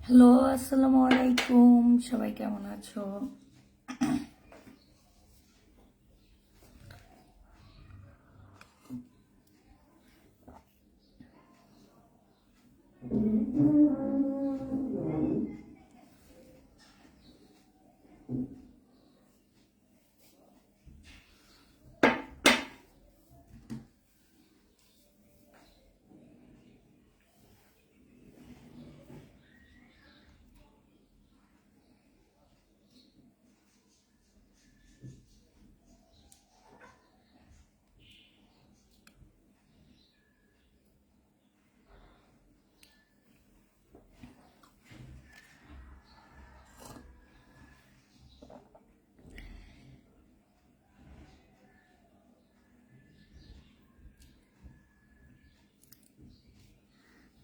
Hello, আসসালামু আলাইকুম। সবাই কেমন আছো?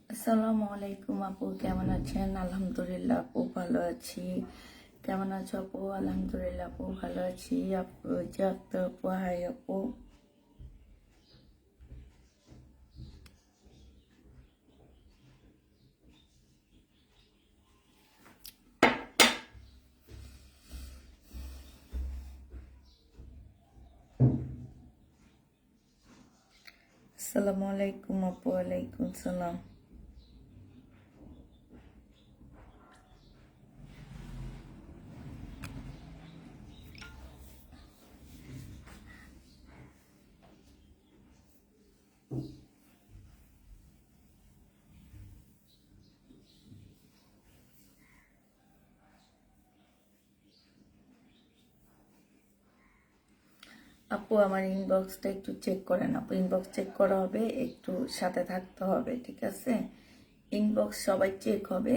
আসসালামু আলাইকুম আপু, কেমন আছেন? আলহামদুলিল্লাহ আপু ভালো আছি। কেমন আছো আপু? আলহামদুলিল্লাহ আপু ভালো আছি। আপু জাত আপু, হাই আপু। আসসালামু আলাইকুম আপু। ওয়ালাইকুম সালাম। আপু আমার ইনবক্সটা একটু চেক করেন আপু। ইনবক্স চেক করা হবে, একটু সাথে থাকতে হবে, ঠিক আছে? ইনবক্স সবাই চেক হবে।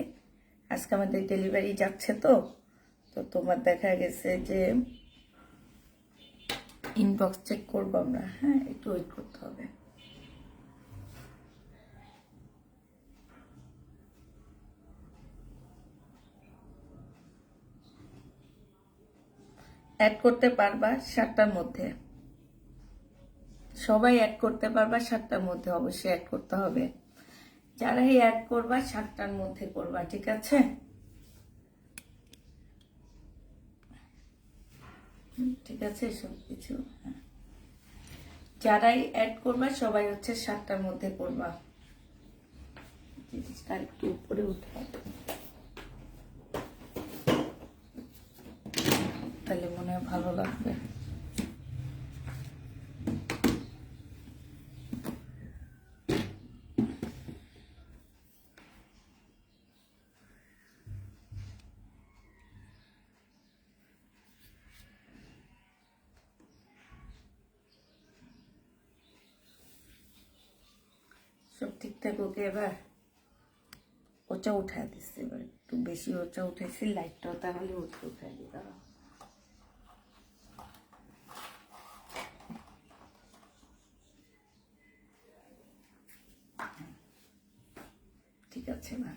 আজকে আমাদের ডেলিভারি যাচ্ছে তো তো তোমার দেখা গেছে যে ইনবক্স চেক করবো আমরা। হ্যাঁ, একটু ওয়েট করতে হবে। অ্যাড করতে পারবা 7টার মধ্যে। সবাই অ্যাড করতে পারবা 7টার মধ্যে, অবশ্যই অ্যাড করতে হবে। যারাই অ্যাড করবা 7টার মধ্যে করবা, ঠিক আছে? ঠিক আছে সব কিছু। হ্যাঁ, যারাই অ্যাড করবা সবাই হচ্ছে 7টার মধ্যে করবা। জিনিসটা একটু উপরে উঠে তাহলে মনে হয় ভালো লাগবে। সব ঠিকঠাক ওকে। এবার ওটা উঠায় দিচ্ছে, এবার একটু বেশি ওটা উঠাইছি, লাইটটাও তাহলে ওটা উঠাই দিতে হবে। ঠিক আছে না?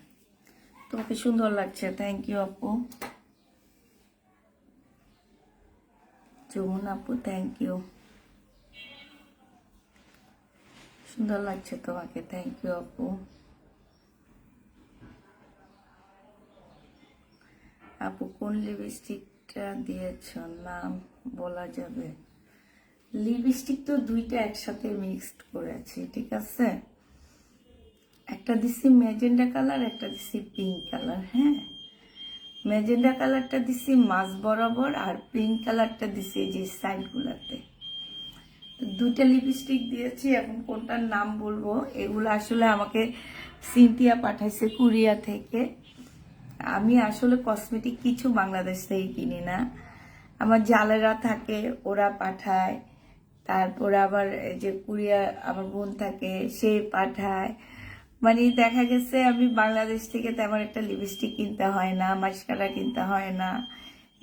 তোমাকে সুন্দর লাগছে, থ্যাংক ইউ আপু। যমুনা আপু, থ্যাংক ইউ। সুন্দর লাগছে তোমাকে, থ্যাংক ইউ আপু। আপু কোন লিপস্টিকটা দিয়েছ, নাম বলা যাবে? লিপস্টিক তো দুইটা একসাথে মিক্সড করেছি, ঠিক আছে? একটা দিছি ম্যাজেন্ডা কালার, একটা দিছি পিঙ্ক কালার। হ্যাঁ, ম্যাজেন্ডা কালারটা দিছি মাঝ বরাবর, আর পিঙ্ক কালারটা দিছি এই যে সাইডগুলোতে। দুইটা লিপস্টিক দিয়েছি। এখন কোনটার নাম বলবো, এগুলো আসলে আমাকে সিনথিয়া পাঠাইছে কোরিয়া থেকে। আমি আসলে কসমেটিক কিছু বাংলাদেশ থেকে কিনি না। আমার জালেরা থাকে, ওরা পাঠায়। তারপরে আবার এই যে কুরিয়া আমার বোন থাকে, সে পাঠায়। মানে দেখা গেছে আমি বাংলাদেশ থেকে তেমন একটা লিপস্টিক কিনতে হয় না, মাস্কারা কিনতে হয় না,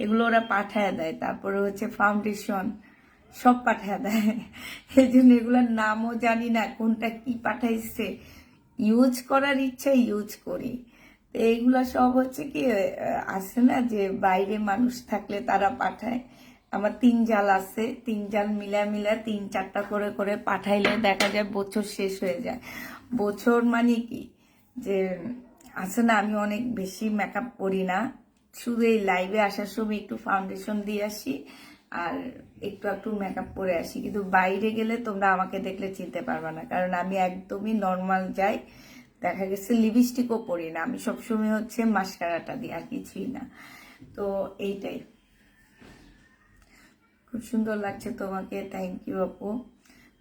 এগুলো ওরা পাঠায় দেয়। তারপরে হচ্ছে ফাউন্ডেশন সব পাঠায় দেয়। এই জন্য এগুলোর নামও জানি না, কোনটা কি পাঠাইছে। ইউজ করার ইচ্ছা ইউজ করি। তো এইগুলা সব হচ্ছে কি আছে না যে বাইরে মানুষ থাকলে তারা পাঠায়। আমার 3 জাল আছে, 3 জাল মিলা মিলা 3-4টা করে করে পাঠাইলে দেখা যায় বছর শেষ হয়ে যায়। বছর মানে কি যে আছে না, আমি অনেক বেশি মেকআপ করি না, শুধু এই লাইভে আসার সময় একটু ফাউন্ডেশন দিয়ে আসি আর একটু একটু মেকআপ করে আসি, কিন্তু বাইরে গেলে তোমরা আমাকে দেখলে চিনতে পারবে না, কারণ আমি একদমই নর্মাল যাই। দেখা গেছে লিপস্টিকও পরি না, আমি সবসময় হচ্ছে মাস্কারাটা দিই, আর কিছুই না। তো এইটাই। খুব সুন্দর লাগছে তোমাকে, থ্যাংক ইউ আপু।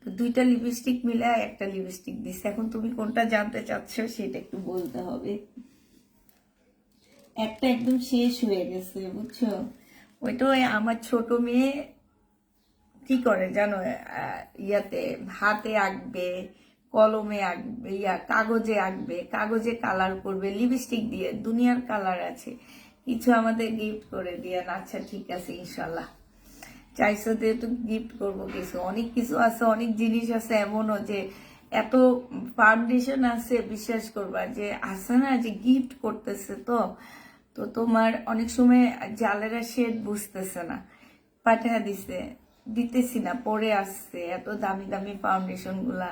তো দুইটা লিপস্টিক মিলে একটা লিপস্টিক দিছে, এখন তুমি কোনটা জানতে চাচ্ছ সেটা একটু বলতে হবে। একটা একদম শেষ হয়ে গেছে বুঝছো, ওইটা ওই আমার ছোট মেয়ে কি করে জানো, ইয়াতে হাতে আঁকবে, কলমে আঁকবে, কাগজে আঁকবে, কাগজে কালার করবে লিপস্টিক দিয়ে, দুনিয়ার কালার আছে, কিছু আমাদের গিফট করে দিয়ে। আচ্ছা ঠিক আছে ইনশাল্লাহ, চাইছো যেহেতু গিফট করবো কিছু, অনেক কিছু আছে, অনেক জিনিস আছে, এমনও যে এত ফাউন্ডেশন আছে, বিশ্বাস করবা যে আছে না যে গিফট করতেছে, তো তো তোমার অনেক সময় জালেরা শেড বুঝতেছে না, পাঠা দিছে, দিতেছি না, পরে আসছে এত দামি দামি ফাউন্ডেশন গুলা,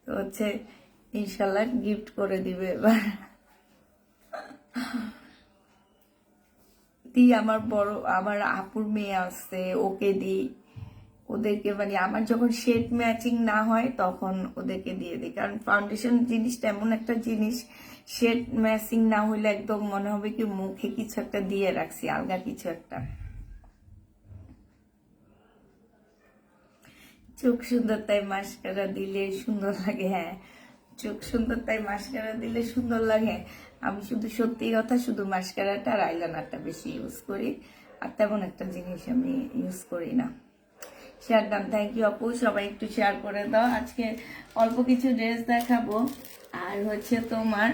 তো হচ্ছে ইনশাল্লাহ গিফট করে দিবে এবার। দিই, আমার আপুর মেয়ে আসছে, ওকে দিই, ওদেরকে মানে আমার যখন শেড ম্যাচিং না হয় তখন ওদেরকে দিয়ে দিই, কারণ ফাউন্ডেশন জিনিসটা এমন একটা জিনিস, শেড ম্যাচিং না হইলে একদম মনে হবে কি মুখে কিছু একটা দিয়ে রাখছি, আলগা কিছু একটা। চোখ সুন্দর তাই মাস্কারা দিলে সুন্দর লাগে, হ্যাঁ চোখ সুন্দর তাই মাস্কারা দিলে সুন্দর লাগে। আমি শুধু সত্যি কথা, শুধু মাস্কারাটা আর আইলাইনারটা বেশি ইউজ করি, আর তেমন একটা জিনিস আমি ইউজ করি না। শেয়ার দাম, থ্যাংক ইউ আপু, সবাই একটু শেয়ার করে দাও। আজকে অল্প কিছু ড্রেস দেখাবো, আর হচ্ছে তোমার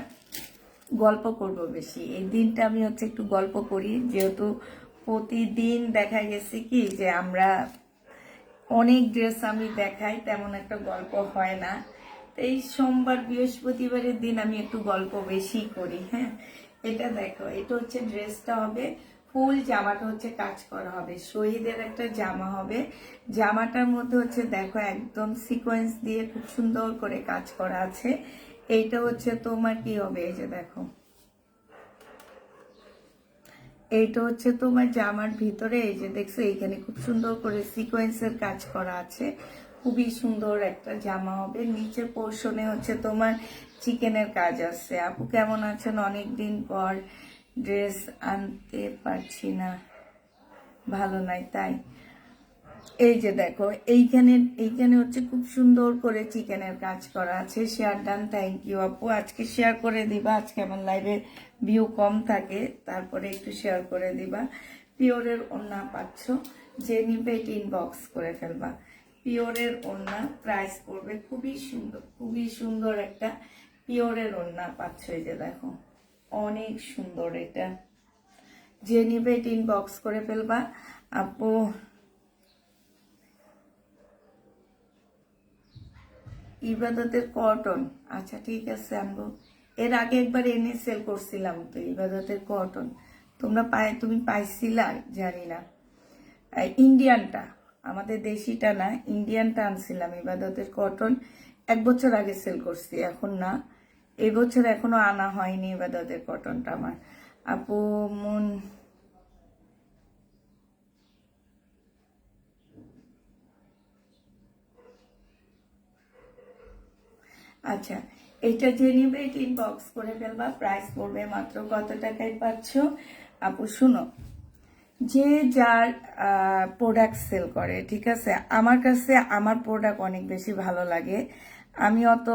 গল্প করব বেশি, এই দিনটা আমি হচ্ছে একটু গল্প করি, যেহেতু প্রতিদিন দেখা গেছে কি যে আমরা অনেক ড্রেস আমি দেখাই, তেমন একটা গল্প হয় না। এই সোমবার বৃহস্পতিবারের দিন আমি একটু গল্প বেশি করি। হ্যাঁ, এটা দেখো, এটা হচ্ছে ড্রেসটা হবে ফুল, জামাটা হচ্ছে কাজ করা হবে, শহীদের একটা জামা হবে, জামাটার মধ্যে হচ্ছে দেখো একদম সিকোয়েন্স দিয়ে খুব সুন্দর করে কাজ করা আছে। এইটা হচ্ছে তোমার কি হবে, এই যে দেখো, এইটা হচ্ছে তোমার জামার ভিতরে, এই যে দেখছো এইখানে খুব সুন্দর করে সিকোয়েন্সের কাজ করা আছে, খুবই সুন্দর একটা জামা হবে। নিচের পোর্শনে হচ্ছে তোমার চিকেনের কাজ আছে। আপু কেমন আছেন, অনেকদিন পর, ড্রেস আনতে পারছি না, ভালো নাই তাই। এই যে দেখো এইখানে, এইখানে হচ্ছে খুব সুন্দর করে চিকেনের কাজ করা আছে। শেয়ার ডান, থ্যাংক ইউ আপু, আজকে শেয়ার করে দিবা, আজকে আমার লাইভে ভিউ কম থাকে, তারপরে একটু শেয়ার করে দিবা। পিওরের ওড়না পাচ্ছ, যে নিবে ইনবক্স করে ফেলবা। পিওরের ওড়না প্রাইস পড়বে খুবই সুন্দর, খুবই সুন্দর একটা পিওরের ওড়না পাচ্ছ, এই যে দেখো অনেক সুন্দর, এটা যে নিবে ইনবক্স করে ফেলবা আপু। ইবাদতের কটন, আচ্ছা ঠিক আছে আনবো, এর আগে একবার এনে সেল করছিলাম তো ইবাদতের কটন, তুমি পাইছিলা জানি না। ইন্ডিয়ানটা, আমাদের দেশিটা না, ইন্ডিয়ানটা আনছিলাম ইবাদতের কটন, 1 বছর আগে সেল করছি, এখন না, এই বছর এখনো আনা হয়নি ইবাদতের কটনটা আমার। আপু মন, আচ্ছা এটা যে নিবে এটা ইনবক্স করে ফেলবা, প্রাইস পড়বে মাত্র কত টাকায় পাচ্ছ আপু। শুনো, যে যার প্রোডাক্ট সেল করে, ঠিক আছে, আমার কাছে আমার প্রোডাক্ট অনেক বেশি ভালো লাগে, আমি অত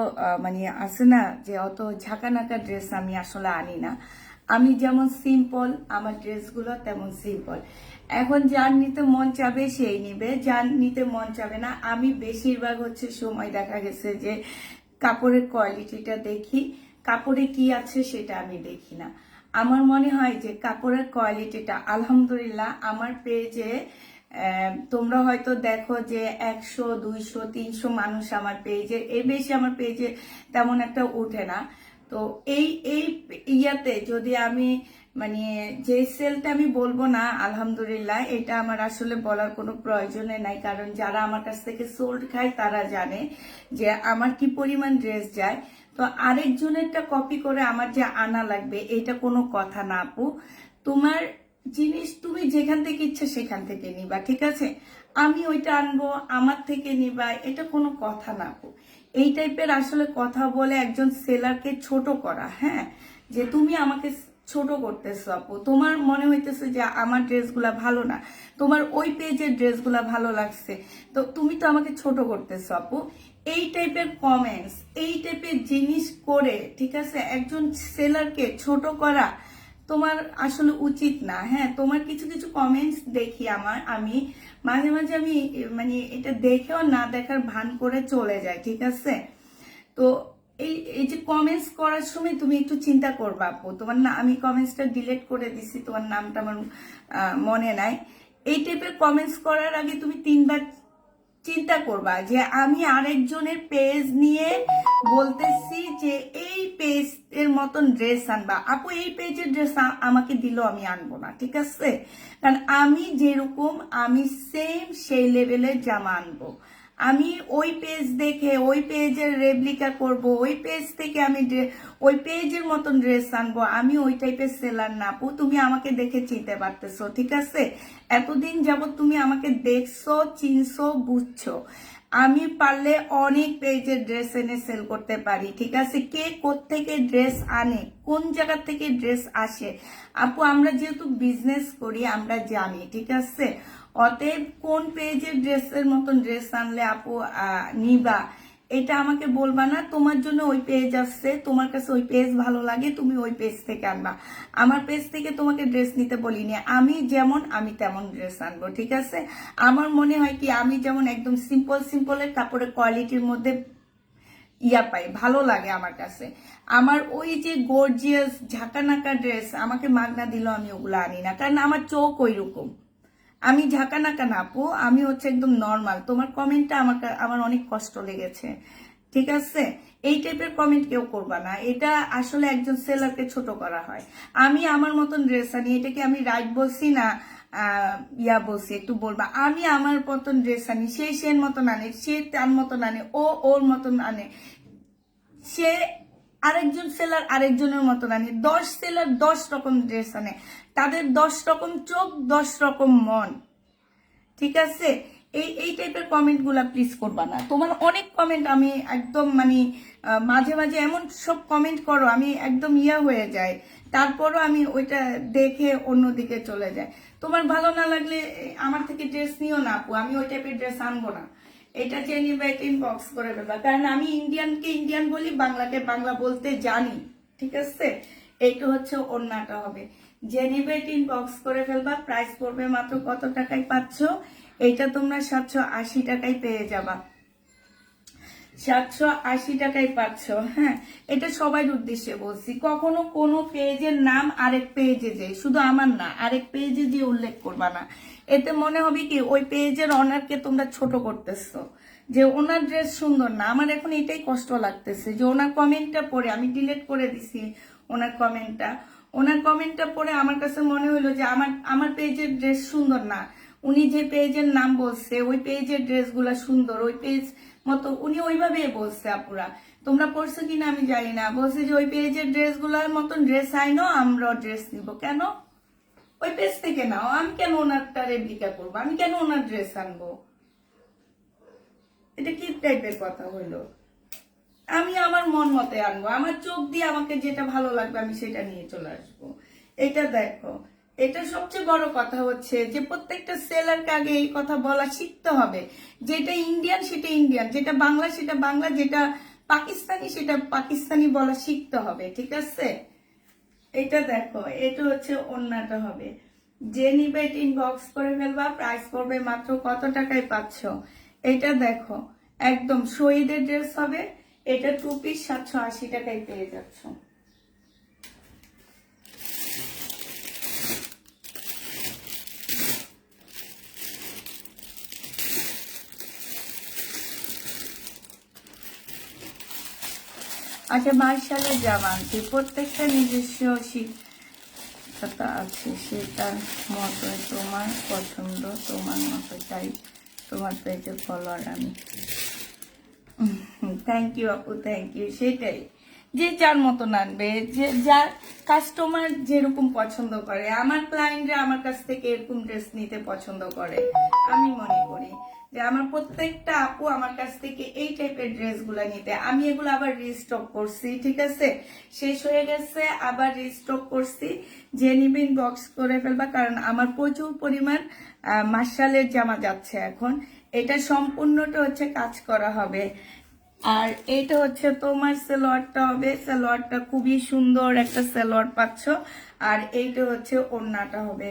মানে আছে না যে অত ঝাঁকানাকা ড্রেস আমি আসলে আনি না, আমি যেমন সিম্পল আমার ড্রেসগুলো তেমন সিম্পল। এখন যার নিতে মন চাবে সেই নিবে, যার নিতে মন চাবে না। আমি বেশিরভাগ হচ্ছে সময় দেখা গেছে যে কাপড়ের কোয়ালিটিটা দেখি, কাপড়ে কি আছে সেটা আমি দেখি না। আমার মনে হয় যে কাপড়ের কোয়ালিটিটা আলহামদুলিল্লাহ, আমার পেজে তোমরা হয়তো দেখো যে 100 200 300 মানুষ আমার পেজে, এর বেশি আমার পেজে তেমন একটা ওঠে না। তো এই এই ইয়াতে যদি আমি মানে যে সেলটা আমি বলবো না আলহামদুলিল্লাহ, এটা আমার আসলে বলার কোনো প্রয়োজনে নাই, কারণ যারা আমার কাছ থেকে সোল্ড খায় তারা জানে যে আমার কি পরিমাণ ড্রেস যায়। তো আরেকজনেরটা কপি করে আমার যে আনা লাগবে এটা কোনো কথা না আপু। তোমার জিনিস তুমি যেখান থেকে ইচ্ছে সেখান থেকে নিবা, ঠিক আছে? আমি ওইটা আনবো আমার থেকে নিবা, এটা কোনো কথা না আপু। এই টাইপের আসলে কথা বলে একজন সেলারকে ছোট করা, হ্যাঁ, যে তুমি আমাকে ছোট করতেছো আপু, তোমার মনে হইতেছে যে আমার ড্রেসগুলা ভালো না, তোমার ওই পেজের ড্রেসগুলা ভালো লাগছে, তো তুমি তো আমাকে ছোট করতেছো আপু। এই টাইপের কমেন্টস, এই টাইপের জিনিস করে, ঠিক আছে, একজন সেলারকে ছোট করা তোমার আসলে উচিত না। হ্যাঁ, তোমার কিছু কিছু কমেন্টস দেখি আমি মাঝে মাঝে আমি মানে এটা দেখেও না দেখার ভান করে চলে যায়, ঠিক আছে? তো এই এই যে কমেন্টস করার সময় তুমি একটু চিন্তা করবা আপু। তোমার না, আমি কমেন্টসটা ডিলিট করে দিছি, তোমার নামটা আমার মনে নাই। এই টাইপের কমেন্টস করার আগে তুমি 3বার চিন্তা করবা যে আমি আরেকজনের পেজ নিয়ে বলতেছি যে এই পেজ এর মতন ড্রেস আনবা আপু, এই পেজের ড্রেস আমাকে দিলেও আমি আনবো না, ঠিক আছে? কারণ আমি যেরকম আমি সেম সেই লেভেলের জামা আনবো। আমি ওই পেজ দেখে ওই পেজের রেপ্লিকা করব, ওই পেজ থেকে আমি ওই পেজের মতন ড্রেস আনবো। আমি ওই টাইপের সেলার না আপু, তুমি আমাকে দেখে চিনতে পারতেছো, ঠিক আছে? এতদিন যাবত তুমি আমাকে দেখছো, চিনছো, বুঝছো। আমি পারলে অনেক পেজের ড্রেস এনে সেল করতে পারি, ঠিক আছে? কে কোত্থেকে ড্রেস আনে, কোন জায়গা থেকে ড্রেস আসে আপু, আমরা যেহেতু বিজনেস করি আমরা জানি, ঠিক আছে? অতএব কোন পেজের ড্রেসের মতন ড্রেস আনলে আপু নিবা, এটা আমাকে বলবা না। তোমার জন্য ওই পেজ আসছে, তোমার কাছে ওই পেজ ভালো লাগে, তুমি ওই পেজ থেকে আনবা। আমার পেজ থেকে তোমাকে ড্রেস নিতে বলিনি, আমি যেমন আমি তেমন ড্রেস আনবো, ঠিক আছে? আমার মনে হয় কি, আমি যেমন একদম সিম্পলের কাপড়ের কোয়ালিটির মধ্যে পাই, ভালো লাগে আমার কাছে। আমার ওই যে গর্জিয়াস ঝাঁকানাকা ড্রেস আমাকে মাগনা দিলেও আমি ওগুলো আনি না, কারণ আমার চোখ ওই রকম। আমি ঝাঁকানাকা না আপু, আমি হচ্ছে একদম নর্মাল। তোমার কমেন্টটা আমার অনেক কষ্ট লেগেছে, ঠিক আছে? এই টাইপের কমেন্ট কেউ করবা না, এটা আসলে একজন সেলারকে ছোট করা হয়। আমি আমার মতন ড্রেস আনি, এটাকে আমি রাইট বলছি না বলছি, একটু বলবা। আমি আমার মতন ড্রেস আনি, সে সের মতন আনে, সে তার মতন আনে, ও ওর মতন আনে, সে আরেকজন সেলার আরেকজনের মতন আনে, 10 সেলার 10 রকম ড্রেস আনে, তাদের 10 রকম চোখ, 10 রকম মন, ঠিক আছে? এই টাইপের কমেন্ট গুলা প্লিজ করবা না। তোমার অনেক কমেন্ট আমি একদম মানে মাঝে মাঝে এমন সব কমেন্ট করো, আমি একদম হয়ে যায়, তারপরও আমি ওইটা দেখে অন্যদিকে চলে যাই। তোমার ভালো না লাগলে আমার থেকে ড্রেস নিও না আপু, আমি ওই টাইপের ড্রেস আনবো না। এটা জেনি বা এটা ইনবক্স করে ফেলবা, কারণ আমি ইন্ডিয়ানকে ইন্ডিয়ান বলি, বাংলাকে বাংলা বলতে জানি, ঠিক আছে? এইটা হচ্ছে ওড়নাটা হবে। জেনিভেট ইনবক্স করে ফেলবা, প্রাইস পড়বে মাত্র কত টাকায় পাচ্ছ? এইটা তোমরা 780 টাকায় পেয়ে যাবা, 780 টাকায় পাচ্ছ। হ্যাঁ, এটা সবার উদ্দেশ্যে বলছি। কখনো কোনো পেজের নাম আরেক পেজে যে, শুধু আমার না, আরেক পেজে যে উল্লেখ করবা না। এতে মনে হবে কি ওই পেজের অনারকে তোমরা ছোট করতেছো, যে ওনার ড্রেস সুন্দর না। আমার এখন এটাই কষ্ট লাগতেছে যে ওনার কমেন্টটা পড়ে, আমি ডিলিট করে দিছি ওনার কমেন্টটা পড়ে আমার কাছে মনে হলো যে আমার পেজের ড্রেস সুন্দর না। উনি যে পেজের নাম বলছে ওই পেজের ড্রেসগুলা সুন্দর, ওই পেজ মতো উনি ওইভাবে বলছে। আপুরা তোমরা পড়ছো কিনা আমি জানি না, বলছে যে ওই পেজের ড্রেসগুলার মতন ড্রেস আইনো, আমরা ড্রেস নিব। কেন? ওই পেজ থেকে নাও, আমি কেন ওনারটা রেপ্লিকা করবো? আমি কেন ওনার ড্রেস আনবো? এটা কি টাইপের কথা হইলো? আমি আমার মন মতে আনবো, আমার চোখ দিয়ে আমাকে যেটা ভালো লাগবে আমি সেটা নিয়ে চলে আসবো। এটা দেখো, এটা সবচেয়ে বড় কথা হচ্ছে যে প্রত্যেকটা সেলারকে আগে এই কথা বলা শিখতে হবে, যেটা ইন্ডিয়ান সেটা ইন্ডিয়ান, যেটা বাংলা সেটা বাংলা, যেটা পাকিস্তানি সেটা পাকিস্তানি বলা শিখতে হবে, ঠিক আছে? এটা দেখো, এটা হচ্ছে ওড়নাটা হবে। যে নিবে এটা ইনবক্স করে ফেলবা, প্রাইস পড়বে মাত্র কত টাকায় পাচ্ছ? এটা দেখো, একদম শহীদের ড্রেস হবে, এটা 2 পিস 780 টাকায় পেয়ে যাচ্ছ। আচ্ছা, মার্শালের জামা আনছি, প্রত্যেকটা নিজস্ব শিক্ষা আছে, সেটার মতো তোমার পছন্দ, তোমার মতো চাই, তোমার পেজে ফলোয়ার আমি। থ্যাংক ইউ আপু, থ্যাংক ইউ। সেটাই, যে যার মতন আনবে, যে যার কাস্টমার যেরকম পছন্দ করে। আমার ক্লায়েন্টরা আমার কাছ থেকে এরকম ড্রেস নিতে পছন্দ করে। আমি মনে করি যে আমার প্রত্যেকটা আপু আমার কাছ থেকে এই টাইপের ড্রেসগুলো নিতে। আমি এগুলো আবার রিস্টক করছি, ঠিক আছে, শেষ হয়ে গেছে, আবার রিস্টক করছি। যে নিবেন বক্স করে ফেলবা, কারণ আমার প্রচুর পরিমাণ মার্শালের জামা যাচ্ছে এখন। এটা সম্পূর্ণটা হচ্ছে কাজ করা হবে। আর এটা হচ্ছে তোমার সালোয়ারটা হবে, সালোয়ারটা খুবই সুন্দর একটা সালোয়ার পাচ্ছ। আর এইটা হচ্ছে ওড়নাটা হবে,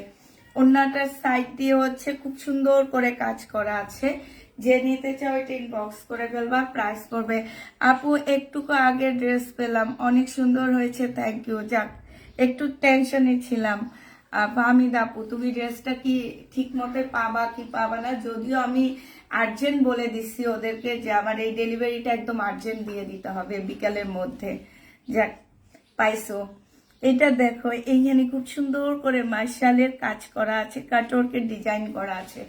ওড়নাটার সাইড দিয়ে হচ্ছে খুব সুন্দর করে কাজ করা আছে। যে নিতে চাও এটা ইনবক্স করে ফেলবা। প্রাইস পড়বে, আপু একটুকু আগে ড্রেস পেলাম, অনেক সুন্দর হয়েছে, থ্যাংক ইউ। যাক, একটু টেনশনে ছিলাম। ফাহমিদ আপু, তুমি ড্রেসটা কি ঠিক মতো পাবা কি পাবা না, যদিও আমি আর্জেন্ট বলে দিচ্ছি ওদেরকে যে আমার এই ডেলিভারিটা একদম আর্জেন্ট দিয়ে দিতে হবে বিকালের মধ্যে। যাক, পাইছো। এটা দেখো, এইখানে খুব সুন্দর করে মার্শালের কাজ করা আছে, কাটওয়ার্কের ডিজাইন করা আছে,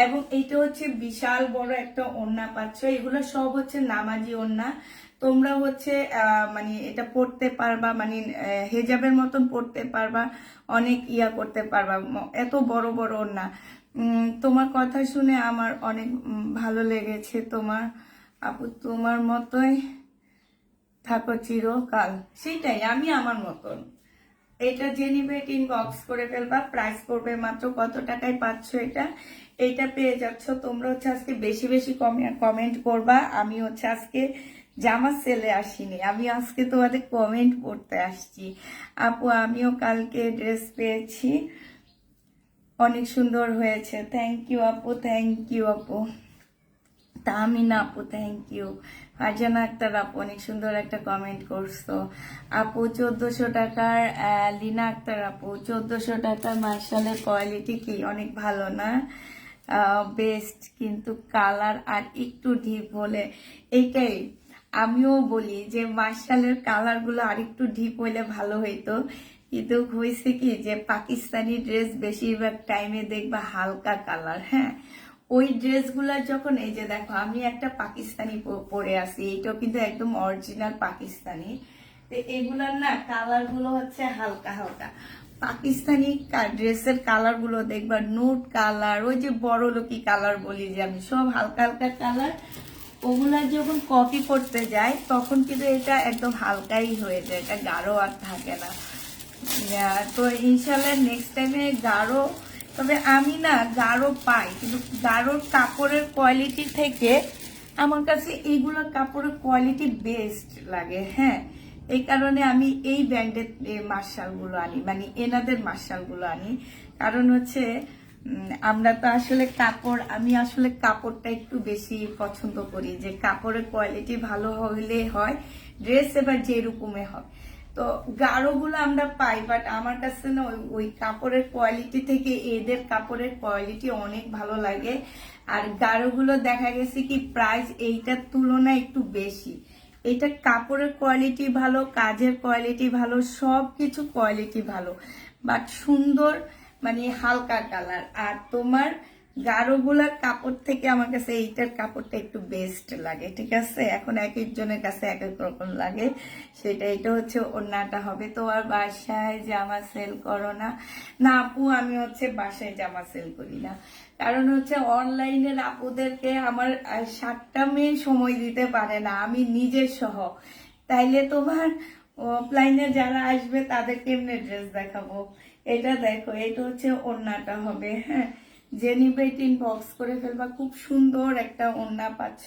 এবং এইটা হচ্ছে বিশাল বড় একটা ওড়না পাচ্ছ। এগুলো সব হচ্ছে নামাজি ওড়না। তোমরা হচ্ছে মানে এটা পড়তে পারবা, মানে হেজাবের মতন পড়তে পারবা, অনেক ইয়া করতে পারবা, এত বড় বড় ওড়না। তোমার কথা শুনে আমার অনেক ভালো লেগেছে। তোমার আপু তোমার মতোই থাকো চিরকাল। সেটাই, আমি আমার মতন। এটা যে নিবে ইনবক্স করে ফেলবা। প্রাইস পড়বে মাত্র কত টাকায় পাচ্ছ এটা? এটা পেয়ে যাচ্ছ তোমরা হচ্ছে আজকে বেশি বেশি কমেন্ট করবা। আমি হচ্ছে আজকে জামা সেলে আসিনি, আমি আজকে তোমাদের কমেন্ট পড়তে আসছি। আপু আমিও কালকে ড্রেস পেয়েছি, অনেক সুন্দর হয়েছে, থ্যাংক ইউ আপু, থ্যাংক ইউ আপু। তামিনা আপু থ্যাংক ইউ। ফারজানা আক্তার আপু অনেক সুন্দর একটা কমেন্ট করছো। আপু 1400 টাকার, লিনা আক্তার আপু 1400 টাকার মার্শালের কোয়ালিটি কি অনেক ভালো না? বেস্ট, কিন্তু কালার আর একটু ডিপ হলে। এইটাই আমিও বলি যে মার্শালের কালারগুলো আর একটু ডিপ হইলে ভালো হইতো। কিন্তু হয়েছে কি যে পাকিস্তানি ড্রেস বেশিরভাগ টাইমে দেখবা হালকা কালার। হ্যাঁ, ওই ড্রেসগুলা যখন, এই যে দেখো আমি একটা পাকিস্তানি পরে আছি, এটাও কিন্তু একদম অরিজিনাল পাকিস্তানি। তো এগুলার না কালার গুলো হচ্ছে হালকা হালকা। পাকিস্তানি ড্রেসের কালার গুলো দেখবা নুট কালার, ওই যে বড় লোকি কালার বলি যে আমি, সব হালকা হালকা কালার। ওগুলা যখন কপি করতে যায় তখন কিন্তু এটা একদম হালকাই হয়ে যায়, এটা গাঢ় আর থাকে না। তো ইনশাল্লাহ নেক্সট টাইমে গাঢ়, তবে আমি না গাঢ় পাই, কিন্তু গাঢ়র কাপড়ের কোয়ালিটি থেকে আমার কাছে এইগুলোর কাপড়ের কোয়ালিটি বেস্ট লাগে। হ্যাঁ, এই কারণে আমি এই ব্র্যান্ডের মার্শালগুলো আনি, মানে এনাদের মার্শালগুলো আনি। কারণ হচ্ছে আমরা তো আসলে কাপড়, আমি আসলে কাপড়টা একটু বেশি পছন্দ করি, যে কাপড়ের কোয়ালিটি ভালো হইলে হয়, ড্রেস এবার যেরকমে হয়। তো গাঢ়গুলো আমরা পাই, বাট আমার কাছে না ওই কাপড়ের কোয়ালিটি থেকে এদের কাপড়ের কোয়ালিটি অনেক ভালো লাগে। আর গাঢ়গুলো দেখা গেছে কি প্রাইস এইটার তুলনায় একটু বেশি। এটা কাপড়ের কোয়ালিটি ভালো, কাজের কোয়ালিটি ভালো, সবকিছু কোয়ালিটি ভালো, বাট সুন্দর, মানে হালকা কালার। আর তোমার গাঢ়গুলার কাপড় থেকে আমার কাছে এইটার কাপড়টা একটু বেস্ট লাগে, ঠিক আছে। এখন এক একজনের কাছে এক এক রকম লাগে, সেটা। এটা হচ্ছে ওড়নাটা হবে। তোমার বাসায় জামা সেল করো না? না আপু, আমি হচ্ছে বাসায় জামা সেল করি না, কারণ হচ্ছে অনলাইনের আপুদেরকে আমার 7টা মেয়ে সময় দিতে পারে না, আমি নিজের সহ। তাইলে তোমার অফলাইনে যারা আসবে তাদেরকে এমনি ড্রেস দেখাবো। এটা দেখো, এটা হচ্ছে ওড়নাটা হবে। হ্যাঁ, যে নিবে বক্স করে ফেলবা। খুব সুন্দর একটা ওড়না পাচ্ছ।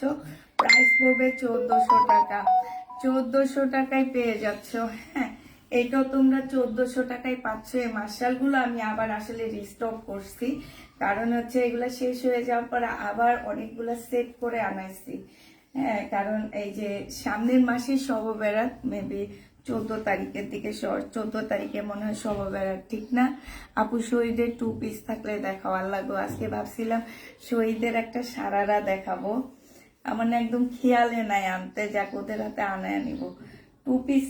প্রাইস পড়বে 1400 টাকা। 1400 টাকায় পেয়ে যাচ্ছ। হ্যাঁ, এটাও তোমরা 1400 টাকায় পাচ্ছ। এই মার্শালগুলো আমি আবার আসলে রিস্টক করছি, কারণ হচ্ছে এগুলা শেষ হয়ে যাওয়ার পর আবার অনেকগুলা সেট করে আনাইছি। হ্যাঁ, কারণ এই যে সামনের মাসে শবে বরাত, মেবি 14 তারিখের দিকে, 14 তারিখে মনে হয় শবে বরাত, ঠিক না আপু? শহীদের 2 পিস থাকলে দেখাও। আল্লাহ গো, আজকে ভাবছিলাম শহীদের একটা সারারা দেখাবো, আমার না একদম খেয়ালে নাই আনতে, যাক ওদের হাতে আনায় নিব। 2 পিস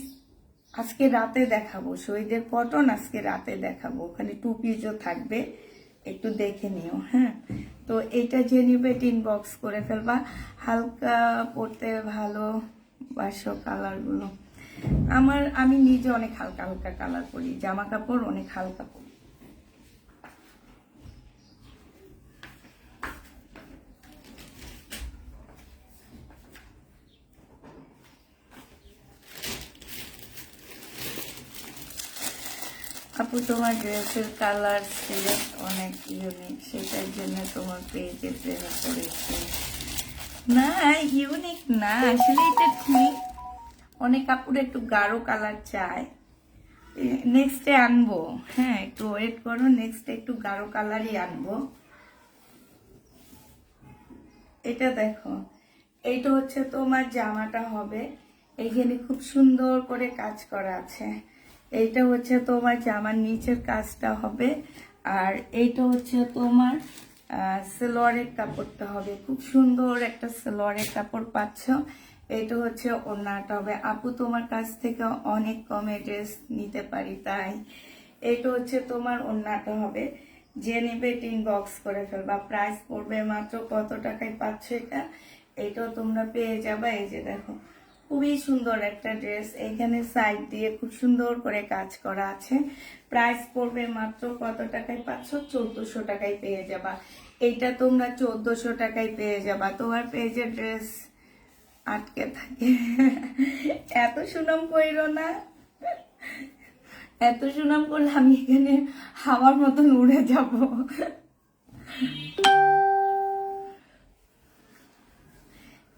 আজকে রাতে দেখাবো, শহীদের কটন আজকে রাতে দেখাবো, ওখানে 2 পিসও থাকবে, একটু দেখে নিও। হ্যাঁ, তো এটা যে নিবে ইনবক্স করে ফেলবা। হালকা পড়তে ভালোবাসো কালারগুলো। আমি নিজে অনেক হালকা হালকা কালার পরি, জামা কাপড় অনেক হালকা পরি। আপু তোমার ড্রেসের কালার সিলেক্ট অনেক ইউনিক, সেটার জন্য তোমার পেজে প্রেমে পড়েছি। না ইউনিক না, আসলে এটা ঠিক, অনেক কাপড় একটু গাঢ় কালার চায়, নেক্সটে আনবো। হ্যাঁ একটু ওয়েট করো, নেক্সটে একটু গাঢ় কালারই আনবো। এটা দেখো, এইটা হচ্ছে তোমার জামাটা হবে, এইখানে খুব সুন্দর করে কাজ করা আছে। এইটা হচ্ছে তোমার জামার নিচের কাজটা হবে, আর এইটা হচ্ছে তোমার সালোয়ারের কাপড়টা হবে, খুব সুন্দর একটা সালোয়ারের কাপড় পাচ্ছ। এইটা হচ্ছে ওড়নাটা হবে। আপু তোমার কাছ থেকে অনেক কমে ড্রেস নিতে পারি তাই। এইটা হচ্ছে তোমার ওড়নাটা হবে, যে নেবে ইনবক্স করে ফেলবা। প্রাইস পড়বে মাত্র কত টাকায় পাচ্ছ এটা, এটাও তোমরা পেয়ে যাবে। এই যে দেখো, খুবই সুন্দর একটা ড্রেস, এখানে সাইড দিয়ে খুব সুন্দর করে কাজ করা আছে। প্রাইস পড়বে মাত্র কত টাকায় পাচ্ছ, 1400 টাকায় পেয়ে যাবা। এইটা তোমরা 1400 টাকায় পেয়ে যাবা। তোমার পেজে ড্রেস আটকে থাকে, এত সুনাম কইরো না, এত সুনাম করলে আমি এখানে হাওয়ার মতন উড়ে যাব।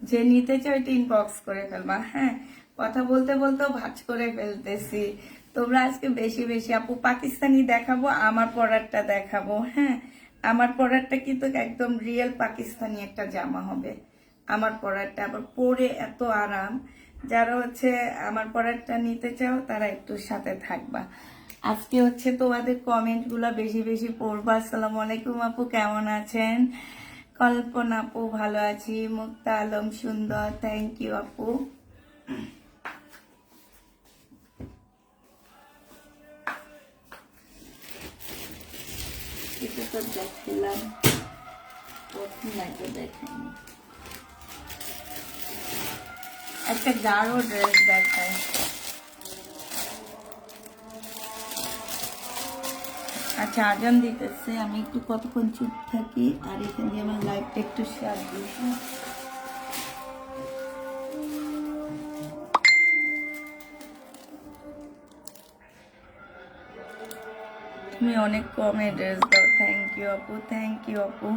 যে নিতে চাও এটা ইনবক্স করে ফেলবা। হ্যাঁ কথা বলতে বলতেও ভাঁজ করে ফেলতেছি। তোমরা আজকে বেশি বেশি আপু পাকিস্তানি দেখাবো, আমার পরারটা দেখাবো। হ্যাঁ আমার পরারটা কিন্তু একদম রিয়েল পাকিস্তানি একটা জামা হবে। আমার পরারটা আবার পরে এত আরাম, যারা হচ্ছে আমার পরারটা নিতে চাও তারা একটু সাথে থাকবা। আজকে হচ্ছে তোমাদের কমেন্ট গুলা বেশি বেশি পড়বা। আসসালামু আলাইকুম আপু, কেমন আছেন? কল্পনা আপু ভালো আছি, মুক্তা আলম সুন্দর, থ্যাংক ইউ আপু। এটা তো দেখলাম, দেখাইনি, একটা গাঢ় ড্রেস দেখায়। আচ্ছা আজান দিতেছে, আমি একটু কতক্ষণ চুপ থাকি, আর এখান দিয়ে আমার লাইফটা একটু শেয়ার দিই। তুমি অনেক কমে ড্রেস দাও, থ্যাংক ইউ আপু, থ্যাংক ইউ আপু।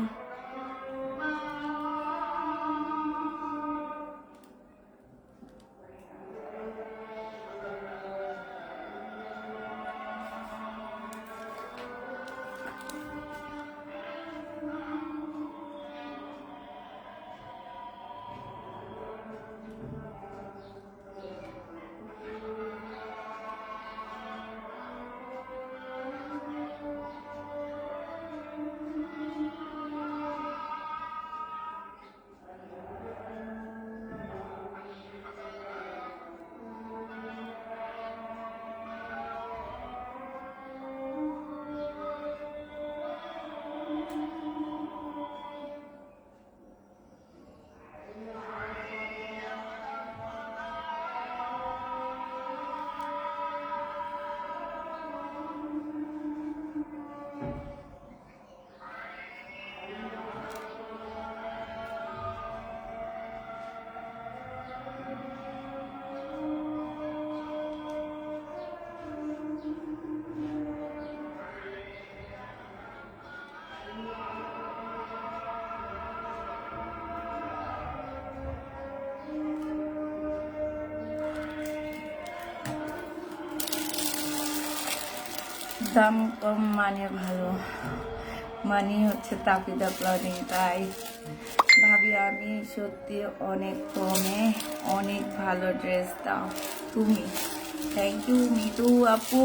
দাম কম মানে ভালো, মানে হচ্ছে তাপিদা প্লানিং, তাই ভাবি আমি সত্যি অনেক কমে অনেক ভালো ড্রেস দাও তুমি। থ্যাংক ইউ মিতু আপু।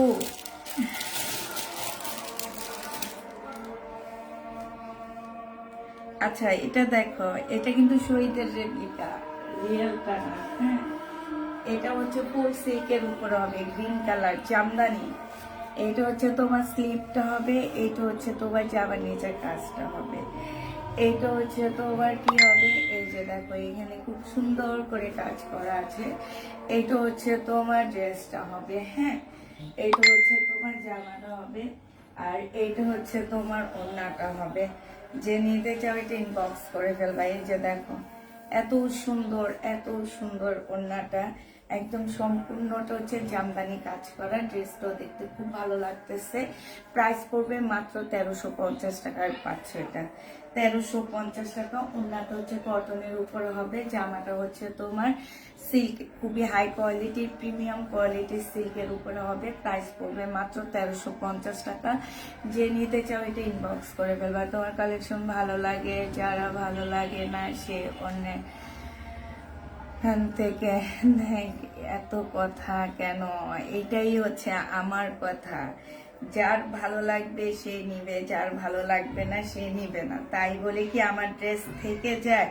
আচ্ছা এটা দেখো, এটা কিন্তু শহীদের রেপ্লিকা, রিয়েলটা না। হ্যাঁ এটা হচ্ছে ফুল সিল্কের উপরে হবে, গ্রিন কালার জামদানি, এইটা হচ্ছে তোমার স্লিপটা হবে, এইটা হচ্ছে তোমার জামার নিচের কাজটা হবে, এইটা হচ্ছে তোমার কি হবে, এই যে দেখো এখানে খুব সুন্দর করে কাজ করা আছে। এইটা হচ্ছে তোমার ড্রেসটা হবে, হ্যাঁ, এইটা হচ্ছে তোমার জামাটা হবে, আর এইটা হচ্ছে তোমার ওড়নাটা হবে। যে নিতে চাও এটা ইনবক্স করে ফেলবা। এই যে দেখো এত সুন্দর, এত সুন্দর ওড়নাটা, একদম সম্পূর্ণটা হচ্ছে জামদানি কাজ করা। ড্রেসটাও দেখতে খুব ভালো লাগতেছে। প্রাইস পড়বে মাত্র 1350 টাকায় পাচ্ছ এটা, 1350 টাকা। ওড়নাটা হচ্ছে কটনের উপরে হবে, জামাটা হচ্ছে তোমার সিল্ক, খুবই হাই কোয়ালিটির প্রিমিয়াম কোয়ালিটির সিল্কের উপরে হবে। প্রাইস পড়বে মাত্র 1350 টাকা। যে নিতে চাও এটা ইনবক্স করে ফেলবা। তোমার কালেকশন ভালো লাগে, যারা ভালো লাগে না সে অন্য থেকে এত কথা কেন, এটাই হচ্ছে আমার কথা। যার ভালো লাগবে সে নিবে, যার ভালো লাগবে না সে নিবে না। তাই বলে কি আমার ড্রেস থেকে যায়?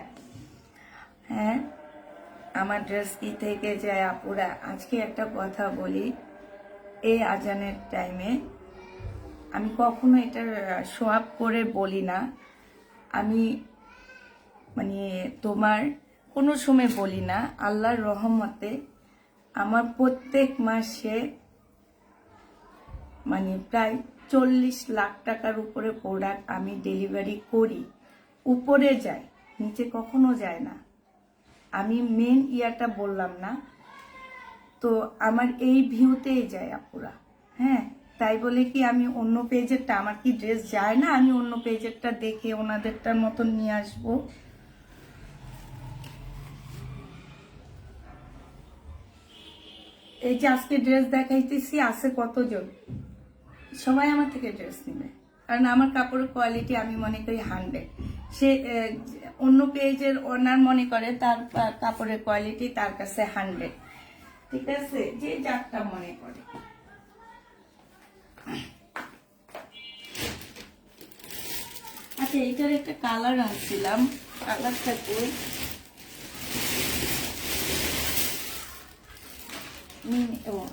হ্যাঁ, আমার ড্রেস কি থেকে যায় আপুরা? আজকে একটা কথা বলি, এই আজানের টাইমে আমি কখনো এটা শো আপ করে বলি না। আমি মানে তোমার কোনো সময় বলি না। আল্লাহর রহমতে আমার প্রত্যেক মাসে মানে প্রায় 40 লাখ টাকার উপরে প্রোডাক্ট আমি ডেলিভারি করি। উপরে যায়, নিচে কখনো যায় না। আমি মেন ইয়াটা বললাম না, তো আমার এই ভিউতেই যায় আপুরা। হ্যাঁ, তাই বলে কি আমি অন্য পেজেরটা, আমার কি ড্রেস যায় না? আমি অন্য পেজেরটা দেখে ওনাদেরটার মতন নিয়ে আসবো? এই যে আজকে ড্রেস দেখাইতেছি, আছে কতজন, সবাই আমার থেকে ড্রেস নেবে, কারণ আমার কাপড়ের কোয়ালিটি আমি মনে করি 100। সে অন্য পেজের ওনার মনে করে তার কাপড়ের কোয়ালিটি তার কাছে 100। ঠিক আছে, যে যারটা মনে করে। আচ্ছা, এইটার একটা কালার আনছিলাম, কালারটা কই?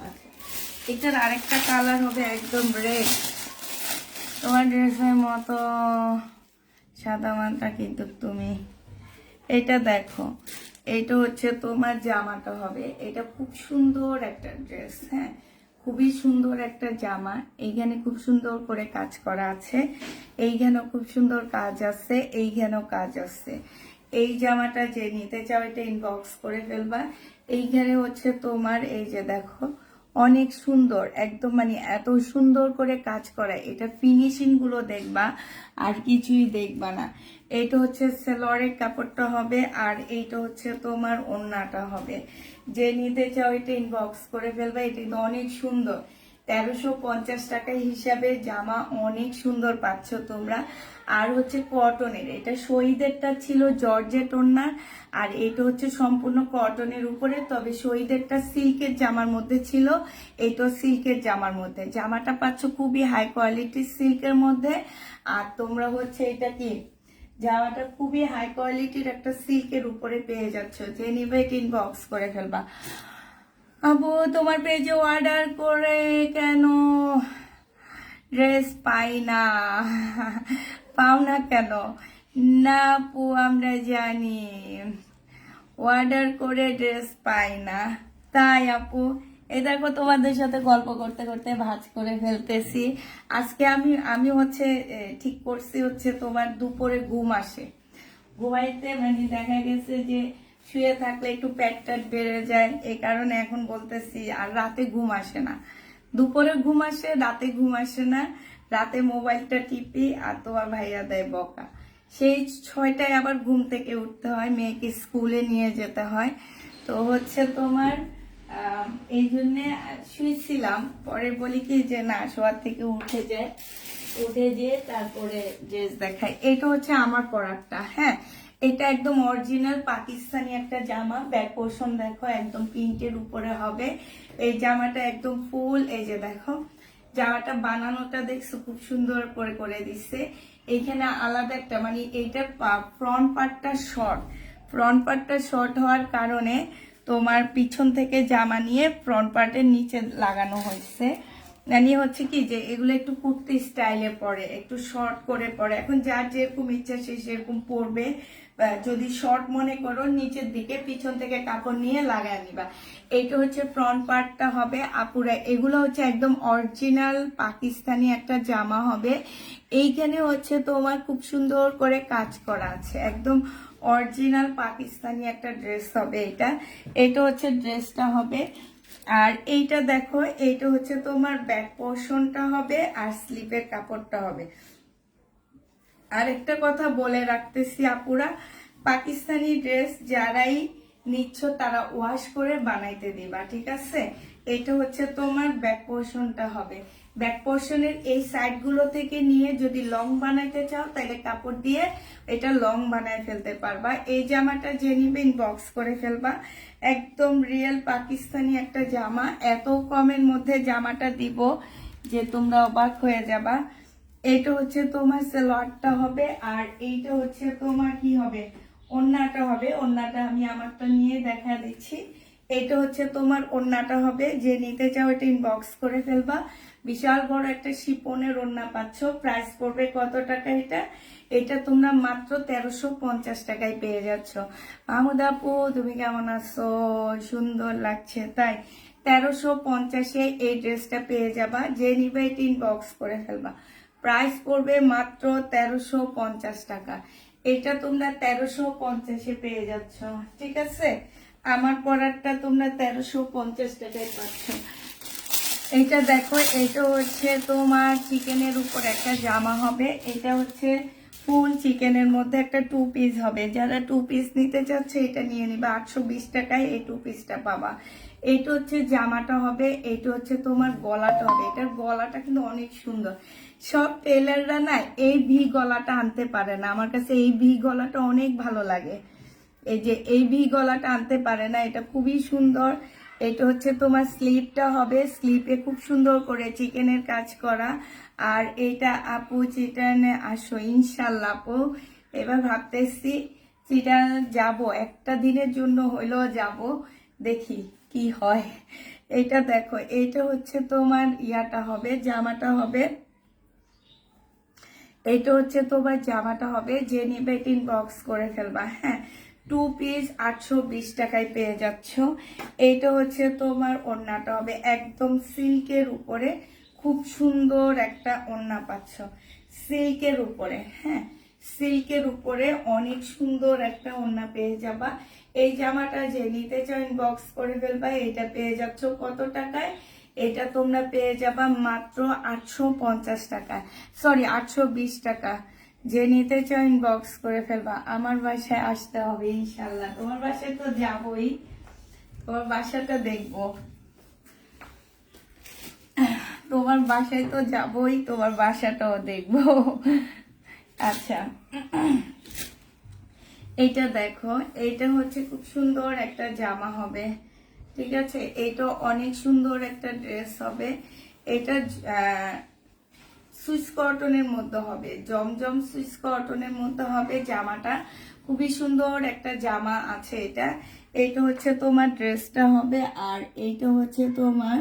আচ্ছা, এটার আরেকটা কালার হবে একদম রেড, তোমার ড্রেসের মতো সাদা মানটা, কিন্তু তুমি এটা দেখো, এইটা হচ্ছে তোমার জামাটা হবে। এটা খুব সুন্দর একটা ড্রেস, হ্যাঁ, খুবই সুন্দর একটা জামা। এইখানে খুব সুন্দর করে কাজ করা আছে, এইখানেও খুব সুন্দর কাজ আছে, এইখানেও কাজ আছে। এই জামাটা যে নিতে চাও এটা ইনবক্স করে ফেলবা। এইখানে হচ্ছে তোমার এই যে দেখো অনেক সুন্দর, একদম মানে এত সুন্দর করে কাজ করা। এটা ফিনিশিং গুলো দেখবা, আর কিছুই দেখবা না। এইটা হচ্ছে সেলরের কাপড়টা হবে, আর এইটা হচ্ছে তোমার ওড়নাটা হবে। যে নিতে চাও এটা ইনবক্স করে ফেলবা। এটা কিন্তু অনেক সুন্দর, 1350 টাকা হিসাবে জামা অনেক সুন্দর পাচ্ছ তোমরা। আর হচ্ছে কটনের, এটা শহীদেরটা ছিল জর্জেট ওড়নার, আর এটা হচ্ছে সম্পূর্ণ কটনের উপরে। তবে শহীদেরটা সিল্কের জামার মধ্যে ছিল, এইটা সিল্কের জামার মধ্যে। জামাটা পাচ্ছ খুবই হাই কোয়ালিটির সিল্কের মধ্যে। আর তোমরা হচ্ছে এটা কি, জামাটা খুবই হাই কোয়ালিটির একটা সিল্কের উপরে পেয়ে যাচ্ছ। যে নিবে এটা ইনবক্স করে ফেলবা। আপু তোমার পেজে অর্ডার করে কেন ড্রেস পাই না? পাও না কেন? না আপু, আমরা জানি অর্ডার করে ড্রেস পাই না। তাই আপু, এই দেখো তোমাদের সাথে গল্প করতে করতে ভাঁজ করে ফেলতেছি। আজকে আমি হচ্ছে ঠিক করছি হচ্ছে তোমার দুপুরে ঘুম আসে, ঘুমাইতে মানে দেখা গেছে যে শুয়ে থাকলে একটু পেট টাট বেড়ে যায়, এই কারণে এখন বলতেছি। আর রাতে ঘুম আসে না, দুপুরে ঘুম আসে, রাতে ঘুম আসে না। রাতে মোবাইলটা টিপি আর তোমার ভাইয়া দেয় বকা। সেই 6টায় আবার ঘুম থেকে উঠতে হয়, মেয়েকে স্কুলে নিয়ে যেতে হয়। তো হচ্ছে তোমার এই জন্যে শুয়েছিলাম। পরে বলি কি যে না, শোয়ার থেকে উঠে যায়, উঠে যেয়ে তারপরে ড্রেস দেখাই। এটা হচ্ছে আমার পরাটা, হ্যাঁ, এটা একদম অরিজিনাল পাকিস্তানি একটা জামা। ব্যাক পোর্শন দেখো একদম প্রিন্টের উপরে হবে। এই জামাটা একদম ফুল, এই যে দেখো জামাটা বানানোটা দেখছো খুব সুন্দর করে করে দিচ্ছে। এইখানে আলাদা একটা মানে এইটার ফ্রন্ট পার্টটা শর্ট, ফ্রন্ট পার্টটা শর্ট হওয়ার কারণে তোমার পিছন থেকে জামা নিয়ে ফ্রন্ট পার্টের নিচে লাগানো হয়েছে। মানে হচ্ছে কি যে এগুলো একটু কুর্তি স্টাইলে পরে, একটু শর্ট করে পরে, এখন যার যেরকম ইচ্ছা সে সেরকম পরবে। যদি শর্ট মনে করো নিচের দিকে পিছন থেকে কাপড় নিয়ে লাগায় নিবা। এইটা হচ্ছে ফ্রন্ট পার্টটা হবে আপুরা, এগুলো হচ্ছে একদম অরিজিনাল পাকিস্তানি একটা জামা হবে। এইখানে হচ্ছে তোমার খুব সুন্দর করে কাজ করা আছে, একদম অরিজিনাল পাকিস্তানি একটা ড্রেস হবে এটা। এটা হচ্ছে ড্রেসটা হবে। আর এইটা দেখো, এইটা হচ্ছে তোমার ব্যাক পোর্শনটা হবে আর স্লিপের কাপড়টা হবে। আরেকটা কথা বলে রাখতেছি আপুরা, পাকিস্তানি ড্রেস যারাই নিচ্ছ তারা ওয়াশ করে বানাইতে দিবা, ঠিক আছে। এটা হচ্ছে তোমার ব্যাক পোর্শনটা হবে। ব্যাক পোর্শনের এই সাইড গুলো থেকে নিয়ে যদি লং বানাইতে চাও তাহলে কাপড় দিয়ে এটা লং বানায় ফেলতে পারবা। এই জামাটা যে নিবে ইনবক্স করে ফেলবা, একদম রিয়েল পাকিস্তানি একটা জামা। এত কমের মধ্যে জামাটা দিব যে তোমরা অবাক হয়ে যাবা। এইটা হচ্ছে তোমার সালোয়ারটা হবে, আর এইটা হচ্ছে তোমার কি হবে, ওড়নাটা হবে। ওড়নাটা আমি আমারটা নিয়ে দেখা দিচ্ছি। এটা হচ্ছে তোমার ওড়নাটা হবে, যে নিতে চাও এটা ইনবক্স করে ফেলবা। বিশাল বড় একটা শিপনের ওড়না পাচ্ছ। প্রাইস পড়বে কত টাকা এটা? এটা তোমরা মাত্র 1350 টাকায় পেয়ে যাচ্ছ। মাহমুদ আপু তুমি কেমন আছো? সুন্দর লাগছে তাই। 1350-এ এই ড্রেসটা পেয়ে যাবা, যে নিবে এটা ইনবক্স করে ফেলবা। প্রাইস পড়বে মাত্র 1350 টাকা। এটা তোমরা 1350-এ পেয়ে যাচ্ছ, ঠিক আছে। আমার পরারটা তোমরা 1350 টাকায় পাচ্ছ। এটা দেখো, এটা হচ্ছে তোমার চিকেনের উপর একটা জামা হবে। এটা হচ্ছে ফুল চিকেনের মধ্যে একটা 2 পিস হবে। যারা 2 পিস নিতে চাচ্ছে এটা নিয়ে নিবা, 820 টাকায় এই 2 পিসটা পাবা। এইটা হচ্ছে জামাটা হবে, এইটা হচ্ছে তোমার গলাটা হবে। এটার গলাটা কিন্তু অনেক সুন্দর। সব টেলাররা না এই ভি গলাটা আনতে পারে না, আমার কাছে এই ভি গলাটা অনেক ভালো লাগে। এই যে এই ভি গলাটা আনতে পারে না, এটা খুবই সুন্দর। এটা হচ্ছে তোমার স্লিপটা হবে, স্লিপে খুব সুন্দর করে চিকেনের কাজ করা। আর এটা আপু চিটানে আসো ইনশাল্লাহ আপু, এবার ভাবতেছি চিটান যাব, একটা দিনের জন্য হইলেও যাব, দেখি কি হয়। এটা দেখো, এইটা হচ্ছে তোমার ইয়াটা হবে, জামাটা হবে। এইটা হচ্ছে তোমার জামাটা হবে, যে নিবে ইনবক্স করে ফেলবা। হ্যাঁ, 2 পিস 820 টাকায় পেয়ে যাচ্ছ। এইটা হচ্ছে তোমার ওড়নাটা হবে, একদম সিল্কের উপরে খুব সুন্দর একটা ওড়না পাচ্ছ, সিল্কের উপরে। হ্যাঁ, সিল্কের উপরে অনেক সুন্দর একটা ওড়না পেয়ে যাবা। এই জামাটা যে নিতে চাও ইনবক্স করে ফেলবা। এটা পেয়ে যাচ্ছ কত টাকায়? এটা তোমরা পেয়ে যাবা মাত্র 850 টাকা, সরি 820 টাকা। যে নিতে চাও ইনবক্স করে ফেলবা। আমার বাসায় আসতে হবে ইনশাল্লাহ, তোমার বাসায় তো যাবই, তোমার বাসাটা দেখবো, তোমার বাসায় তো যাবই, তোমার বাসাটাও দেখবো। আচ্ছা, এইটা দেখো, এইটা হচ্ছে খুব সুন্দর একটা জামা হবে, ঠিক আছে। এটা অনেক সুন্দর একটা ড্রেস হবে। এটা সুইস কটনের মধ্যে হবে, জমজম সুইস কটনের মধ্যে হবে জামাটা। খুবই সুন্দর একটা জামা আছে এটা। এইটা হচ্ছে তোমার ড্রেসটা হবে, আর এইটা হচ্ছে তোমার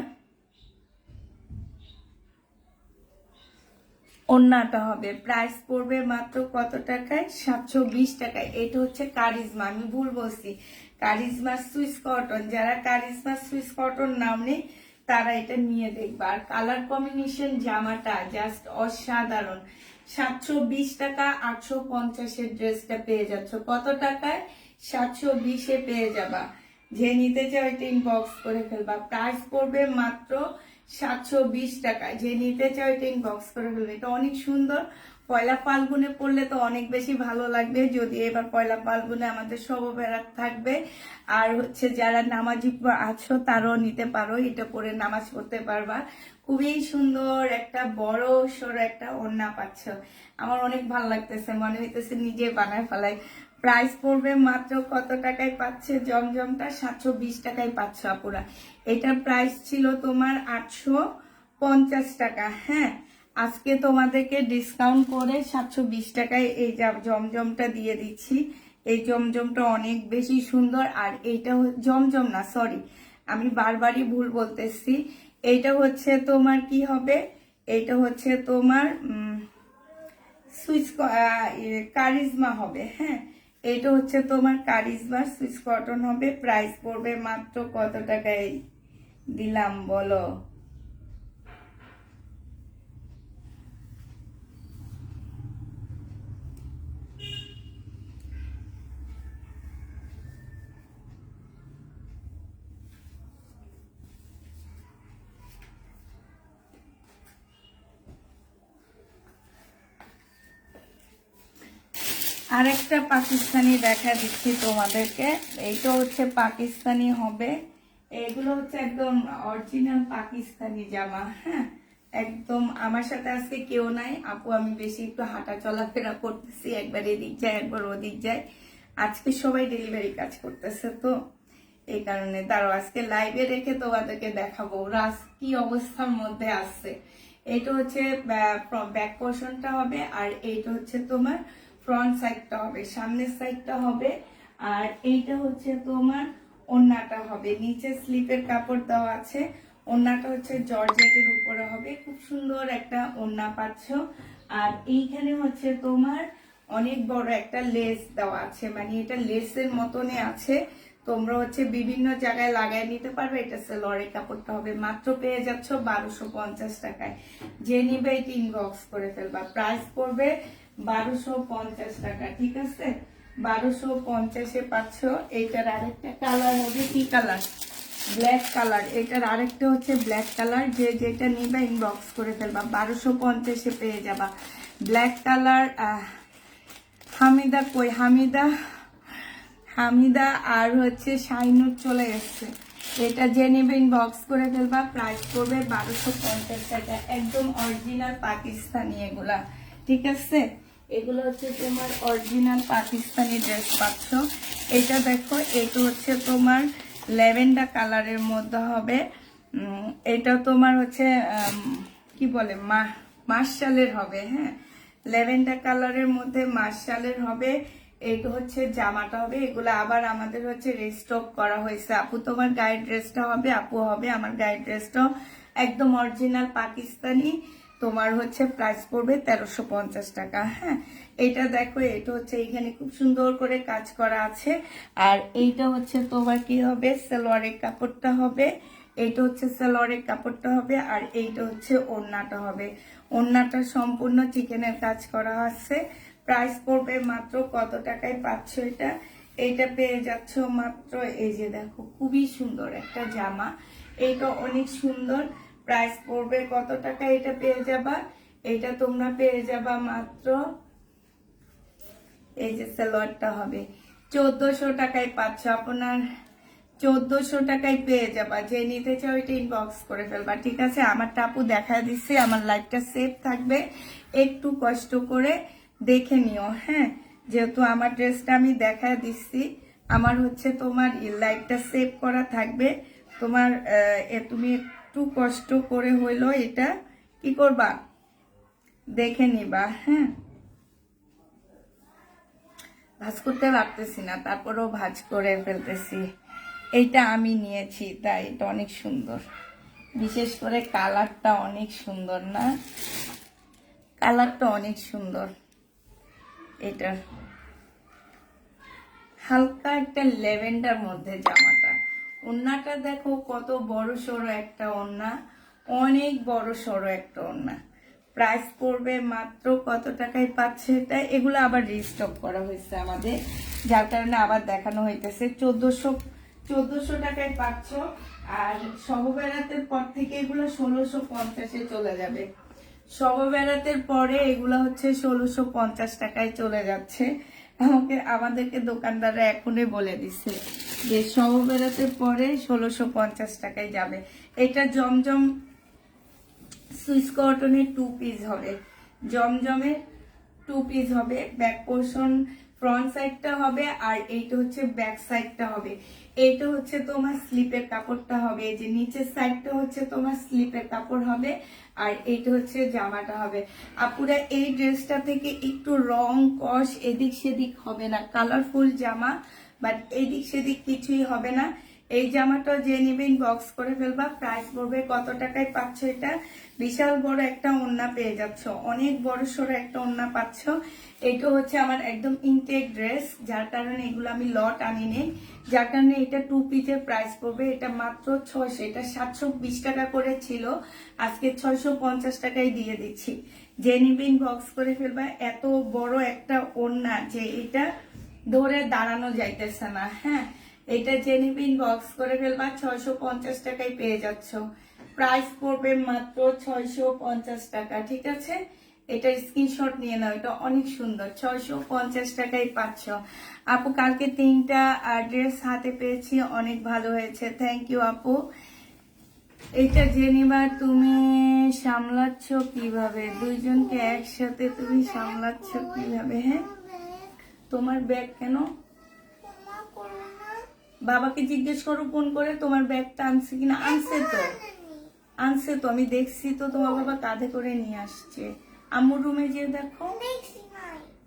ওড়নাটা হবে। প্রাইস পড়বে মাত্র কত টাকায়? 720 টাকায়। এটা হচ্ছে কারিজমা, আমি ভুল বলছি, কারিজমা সুইস কটন। যারা কারিজমা সুইস কটন নাম নেই তারা এটা নিয়ে দেখবা। আর কালার কম্বিনেশন জামাটা জাস্ট অসাধারণ। 720 টাকা 850-এর ড্রেসটা পেয়ে যাচ্ছ কত টাকায়? 720-এ পেয়ে যাবা। যে নিতে চাও এটা ইনবক্স করে ফেলবা। প্রাইস পড়বে মাত্র 720 টাকা। যে নিতে চাও এটা ইনবক্স করে ফেলবে। এটা অনেক সুন্দর, পয়লা ফাল্গুনে পড়লে তো অনেক বেশি ভালো লাগবে। যদি এবার পয়লা ফাল্গুনে আমাদের শবে থাকবে, আর হচ্ছে যারা নামাজি আছো তারাও নিতে পারো, এটা পরে নামাজ পড়তে পারবা। খুবই সুন্দর একটা বড় সড়ো একটা ওড়না পাচ্ছ। আমার অনেক ভালো লাগতেছে, মনে হইতেছে নিজে বানায় ফেলাই। প্রাইস পড়বে মাত্র কত টাকায় পাচ্ছে জমজমটা? 720 টাকায় পাচ্ছ আপুরা। এটার প্রাইস ছিল তোমার 850 টাকা। হ্যাঁ, আজকে তোমাদেরকে ডিসকাউন্ট করে 720 টাকায় এই জমজমটা দিয়ে দিচ্ছি। এই জমজমটা অনেক বেশি সুন্দর। আর এইটা জমজম না, সরি আমি বারবারই ভুল বলতেছি, এইটা হচ্ছে তোমার কি হবে, এইটা হচ্ছে তোমার সুইস কারিজমা হবে। হ্যাঁ, এটা হচ্ছে তোমার কারিজমা সুইস কটন হবে। প্রাইস পড়বে মাত্র কত টাকায় দিলাম বলো? আরেকটা পাকিস্তানি দেখা দিচ্ছি তোমাদেরকে। এইটা হচ্ছে পাকিস্তানি হবে। এগুলো হচ্ছে একদম অরিজিনাল পাকিস্তানি জামা। হ্যাঁ, একদম আমার সাথে আজকে কেউ নাই আপু, আমি বেশি একটু হাঁটা চলাফেরা করতেছি, একবার এদিক যায় একবার ওদিক যায়। আজকে সবাই ডেলিভারি কাজ করতেছে, তো এই কারণে দাঁড়াও আজকে লাইভে রেখে তোমাদেরকে দেখাবো ওরা কি অবস্থার মধ্যে আছে। এইটা হচ্ছে ব্যাক পোর্শনটা হবে, আর এইটা হচ্ছে তোমার ফ্রন্ট সাইডটা হবে, সামনের সাইডটা হবে। আর এইটা হচ্ছে তোমার ওড়নাটা হবে, নিচে স্লিপের কাপড় দেওয়া আছে। ওড়নাটা হচ্ছে জর্জেটের উপরে হবে, খুব সুন্দর একটা ওড়না পাচ্ছ। আর এইখানে হচ্ছে তোমার অনেক বড় একটা লেস দেওয়া আছে, মানে এটা লেসের মতনে আছে। তোমরা হচ্ছে বিভিন্ন জায়গায় লাগাই নিতে পারবে। এটা সেলোয়ারের কাপড়টা হবে, মাত্র পেয়ে যাচ্ছ 1250 টাকায়। যে নিবে এটা ইনবক্স করে ফেলবা। প্রাইস পড়বে 1250 টাকা, ঠিক আছে? 1250-এ পাচ্ছ। এইটার আরেকটা কালার হবে, কি কালার? Black colour. এটার আরেকটা হচ্ছে ব্ল্যাক কালার। যে যেটা নিবে ইনবক্স করে ফেলবা, 1250-এ পেয়ে যাবা ব্ল্যাক কালার। হামিদা কই? হামিদা আর হচ্ছে শাইনুর চলে এসছে। এটা যে নেবে ইনবক্স করে ফেলবা। প্রাইস করবে 1250 টাকা, একদম অরিজিনাল পাকিস্তানি এগুলা, ঠিক আছে? এগুলো হচ্ছে তোমার অরিজিনাল পাকিস্তানি ড্রেস পাচ্ছ। এটা দেখো, এটা হচ্ছে তোমার ল্যাভেন্ডার কালারের মধ্যে হবে। এটা তোমার হচ্ছে কি বলে মার্শালের হবে। হ্যাঁ, ল্যাভেন্ডার কালারের মধ্যে মার্শালের হবে। এইটা হচ্ছে জামাটা হবে। এগুলো আবার আমাদের হচ্ছে রিস্টক করা হয়েছে। আপু তোমার গায়ের ড্রেসটা হবে, আপু হবে আমার গায়ের ড্রেসটাও একদম অরিজিনাল পাকিস্তানি। তোমার হচ্ছে প্রাইস পড়বে 1350 টাকা। হ্যাঁ, এইটা দেখো, এটা হচ্ছে এখানে খুব সুন্দর করে কাজ করা আছে। আর এইটা হচ্ছে তোমার কি হবে, সালোয়ারের কাপড়টা হবে। এইটা হচ্ছে সালোয়ারের কাপড়টা হবে, আর এইটা হচ্ছে ওড়নাটা হবে। ওড়নাটা সম্পূর্ণ চিকেনের কাজ করা আছে। প্রাইস পড়বে মাত্র কত টাকায় পাচ্ছ এটা? এইটা পেয়ে যাচ্ছ মাত্র, এই যে দেখো খুবই সুন্দর একটা জামা, এইটা অনেক সুন্দর। প্রাইস পড়বে কত টাকা? এটা পেয়ে যাবা, এটা তোমরা পেয়ে যাবা মাত্র, এই যে সালোয়ারটা হবে 1400 টাকায় পাচ্ছ। আপনার 1400 টাকায় পেয়ে যাবা। যে নিতে চাও এটা ইনবক্স করে ফেলবা, ঠিক আছে? আমার টাপু দেখা দিচ্ছে, আমার লাইফটা সেফ থাকবে, একটু কষ্ট করে দেখে নিও। হ্যাঁ, যেহেতু আমার ড্রেসটা আমি দেখা দিচ্ছি, আমার হচ্ছে তোমার লাইফটা সেভ করা থাকবে। তোমার তুমি একটু কষ্ট করে হইলো এটা কি করবা, দেখে নিবা। হ্যাঁ, ভাজ করতে পারতেছি না, তারপরেও ভাজ করে ফেলতেছি। এইটা আমি নিয়েছি, তাই এটা অনেক সুন্দর, বিশেষ করে কালারটা অনেক সুন্দর না? কালারটা অনেক সুন্দর। এটা হালকা একটা ল্যাভেন্ডার মধ্যে জামাটা। ওড়নাটা দেখো কত বড় সড়ো একটা ওড়না, অনেক বড় সড়ো একটা ওড়না। প্রাইস পড়বে মাত্র কত টাকায় পাচ্ছে এটা? এগুলো আবার রিস্টক করা হয়েছে আমাদের, যার কারণে আবার দেখানো হইতেছে। 1400 টাকায় পাচ্ছ। আর শববেরাতের পর থেকে এগুলো 1650-এ চলে যাবে। শববেরাতের পরে এগুলো হচ্ছে 1650 টাকায় চলে যাচ্ছে। আমাদেরকে দোকানদাররা এখনই বলে দিচ্ছে যে শববেরাতের পরে 1650 টাকায় যাবে। এটা জমজম সুইস কটনের 2 পিস হবে, জমজমের 2 পিস হবে। ব্যাক পোর্শন ফ্রন্ট সাইডটা হবে, আর এইটা হচ্ছে ব্যাক সাইডটা হবে। এইটা হচ্ছে তোমার স্লিপের কাপড়টা হবে, এই যে নিচের সাইডটা হচ্ছে তোমার স্লিপের কাপড় হবে, আর এইটা হচ্ছে জামাটা হবে। আপুরা এই ড্রেসটা থেকে একটু রং কষ এদিক সেদিক হবে না, কালারফুল জামা, বাট এদিক সেদিক কিছুই হবে না। এই জামাটা যে নিবে ইনবক্স করে ফেলবা। প্রাইস পড়বে কত টাকায় পাচ্ছ এটা? বিশাল বড় একটা ওড়না পেয়ে যাচ্ছ, অনেক বড় সড়ো একটা ওড়না পাচ্ছ। এটা হচ্ছে আমার একদম ইনটেক ড্রেস, যার কারণে এগুলো আমি লট আনিনি, যার কারণে এটা 2 পিসের প্রাইস পড়বে এটা মাত্র 600। এটা 720 টাকা করে ছিল, আজকে 650 টাকায় দিয়ে দিচ্ছি। যে নিবে ইনবক্স করে ফেলবা। এত বড় একটা ওড়না যে এটা ধরে দাঁড়ানো যাইতেছে না। হ্যাঁ, এটা যে নিবে ইনবক্স করে ফেলবা, 650 টাকায় পেয়ে যাচ্ছ। প্রাইস পড়বে মাত্র 650 টাকা, ঠিক আছে? এটা স্ক্রিনশট নিয়ে নাও, এটা অনেক সুন্দর, 650 টাকায় পাচ্ছ। আপু কালকে 3টা ড্রেস হাতে পেয়েছি, অনেক ভালো হয়েছে, থ্যাংক ইউ আপু। এটা জেনিবা তুমি সামলাচ্ছ কিভাবে? দুইজনকে একসাথে তুমি সামলাচ্ছ কিভাবে? হ্যাঁ, তোমার ব্যাগ কেন? বাবাকে জিজ্ঞেস করো ফোন করে তোমার ব্যাগটা আনছে কিনা। আনছে তো, আমি দেখছি তো, তোমার বাবা কাঁধে করে নিয়ে আসছে। আম্মুর রুমে যেয়ে দেখো,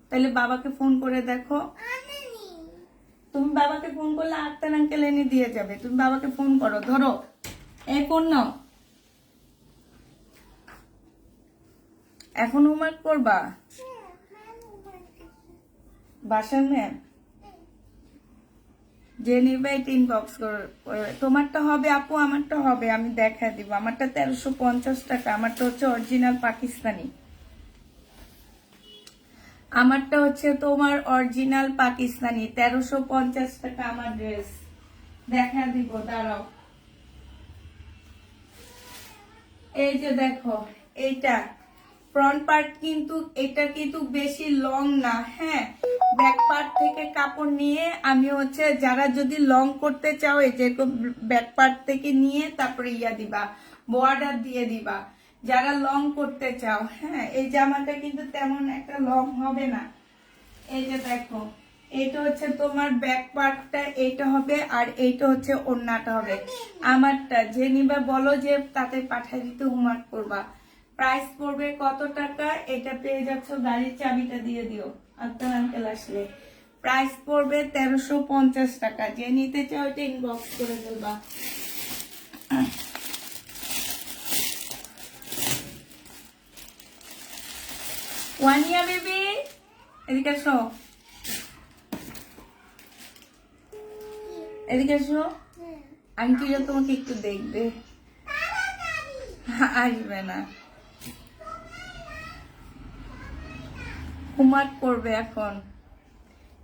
তাহলে বাবাকে ফোন করে দেখো। তুমি বাবাকে ফোন করলে আক্তার আঙ্কেল এনে দিয়ে যাবে, তুমি বাবাকে ফোন করো। ধরো এই ফোন নাও। এখন হোমওয়ার্ক করবা? বাসার ম্যাম যে নিবে এটা ইনবক্স করে। তোমারটা হবে আপু, আমারটা হবে, আমি দেখা দিব। আমারটা 1350 টাকা, আমারটা হচ্ছে অরিজিনাল পাকিস্তানি। আমারটা হচ্ছে তোমার অরিজিনাল পাকিস্তানি, 1350 টাকা আমার ড্রেস। দেখা দিব, দাঁড়াও। এই যে দেখো, এইটা ফ্রন্ট পার্ট, কিন্তু এটা কিন্তু বেশি লং না। হ্যাঁ, ব্যাক পার্ট থেকে কাপড় নিয়ে আমি হচ্ছে, যারা যদি লং করতে চাও এই যে ব্যাক পার্ট থেকে নিয়ে তারপরে ইয়া দিবা, বর্ডার দিয়ে দিবা, যারা লং করতে চাও। হ্যাঁ, এই জামাটা কিন্তু তেমন একটা লং হবে না। এই যে দেখো, এইটা হচ্ছে তোমার ব্যাক পার্টটা, এইটা হবে, আর এইটা হচ্ছে ওড়নাটা হবে। আমারটা যে নিবা বলো, যে তাতে পাঠিয়ে দিতে হোমওয়ার্ক করবা। প্রাইস পড়বে কত টাকা? এটা পেয়ে যাচ্ছ, গাড়ির চাবিটা দিয়ে দিও আক্তার আঙ্কেল আসলে। প্রাইস পড়বে 1350 টাকা। যে নিতে চাও এটা ইনবক্স করে দেবা। ওয়ানিয়া বেবি এদিকে আসো, এদিকে আসো। আন্টিরা তোমাকে একটু দেখবে। আসবে না, হোমওয়ার্ক করবে এখন,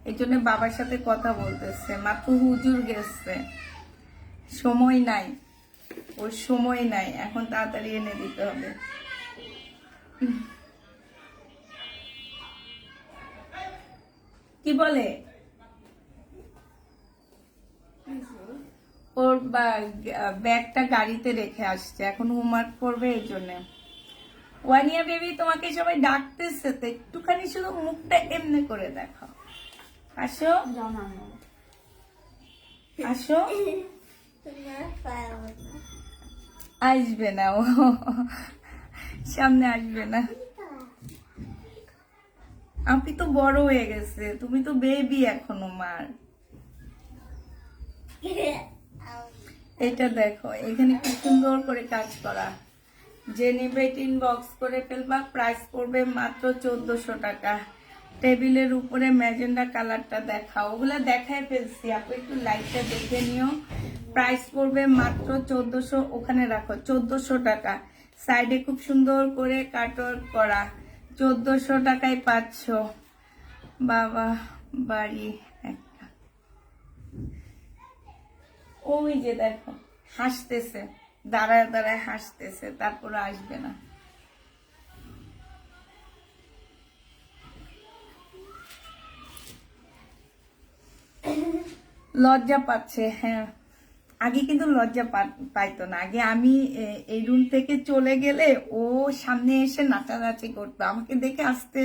এই জন্য বাবার সাথে কথা বলতেছে। মাত্র হুজুর গেছে, সময় নাই, ওর সময় নাই, এখন তাড়াতাড়ি এনে দিতে হবে। কি বলে? ওর ব্যাগটা গাড়িতে রেখে আসছে, এখন হোমওয়ার্ক করবে, এই জন্য। ওয়ানিয়া বেবি তোমাকে সবাই ডাকতেছে, তো একটুখানি শুধু মুখটা এমনি করে দেখো। আসো আসো। আসবে না ও, সামনে আসবে না। আপনি তো বড় হয়ে গেছে, তুমি তো বেবি এখনো মার। এটা দেখো, এখানে খুব সুন্দর করে কাজ করা। যে নেবে ইনবক্স করে ফেলবা। প্রাইস পড়বে মাত্র 1400 টাকা। টেবিলের উপরে ম্যাজেন্ডা কালারটা দেখাও, ওগুলা দেখায় ফেলছি, আপনি একটু লাইটটা দেখে নিও। প্রাইস পড়বে মাত্র 1400, ওখানে রাখো, 1400 টাকা। সাইডে খুব সুন্দর করে কাটওয়ার্ক করা, 1400 টাকায় পাচ্ছ। বাবা বাড়ি একটা, ওই যে দেখো হাসতেছে, দাঁড়ায় দাঁড়ায় হাসতেছে, তারপরে আসবে না। লজ্জা পাচ্ছে। হ্যাঁ, আগে কিন্তু লজ্জা পাইতো না। আগে আমি এই রুম থেকে চলে গেলে ও সামনে এসে নাচানাচি করতো, আমাকে দেখে আসতে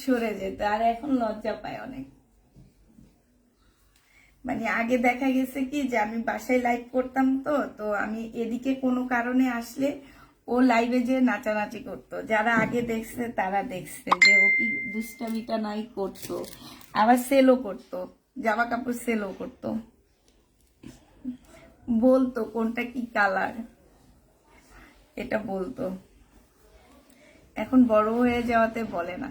সরে যেত, আর এখন লজ্জা পায় অনেক। মানে আগে দেখা গেছে কি, যে আমি বাসায় লাইভ করতাম, তো তো আমি এদিকে কোনো কারণে আসলে ও লাইভে যে নাচানাচি করতো, যারা আগে দেখছে তারা দেখছে যে ও কি দুষ্টামিটা নাই করতো। আবার সেলও করতো, জামা কাপড় সেলও করতো। বলতো কোনটা কি কালার, এটা বলতো। এখন বড় হয়ে যাওয়াতে বলে না।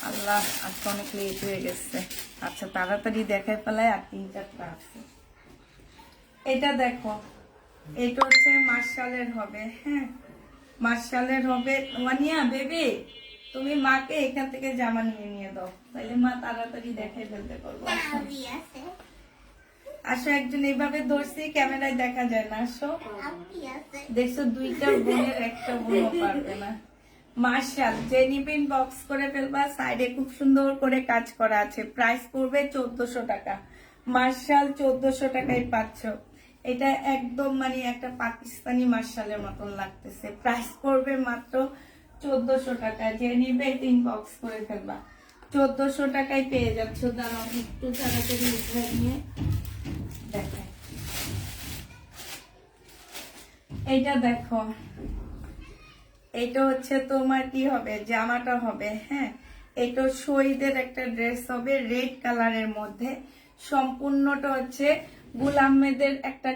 আল্লাহ, আজকে অনেক লেট হয়ে গেছে। আচ্ছা তাড়াতাড়ি দেখাই ফেলায়, আর 3-4টা আছে। এটা দেখো, এটা হচ্ছে মার্শালের হবে। হ্যাঁ, মার্শালের হবে। ওয়ানিয়া বেবি, তুমি মাকে এখান থেকে জামা নিয়ে নিয়ে দাও, তাহলে মা তাড়াতাড়ি দেখাই ফেলতে পারবো। আসো, একজন এইভাবে ধরছি, ক্যামেরায় দেখা যায় না। আসো, দেখছো দুইটা বোনের একটা বোনও পারবে না। মার্শাল যে নিবেন বক্স করে ফেলবা, সাইডে খুব সুন্দর করে কাজ করা আছে। প্রাইস পড়বে 1400 টাকা। মার্শাল 1400 টাকায় পাচ্ছ। এটা একদম মানে একটা পাকিস্তানি মার্শালের মতন লাগতেছে। প্রাইস পড়বে মাত্র 1400 টাকা। যে নিবে ইনবক্স করে ফেলবা, 1400 টাকায় পেয়ে যাচ্ছ। দাঁড়াও একটু তাড়াতাড়ি উঠে নিয়ে দেখাই। এইটা দেখো, এটা হচ্ছে তোমার কি হবে, জামাটা হবে। হ্যাঁ, এটা শহীদের একটা ড্রেস হবে রেড কালারের মধ্যে। সম্পূর্ণটা হচ্ছে গুল আহমেদের একটা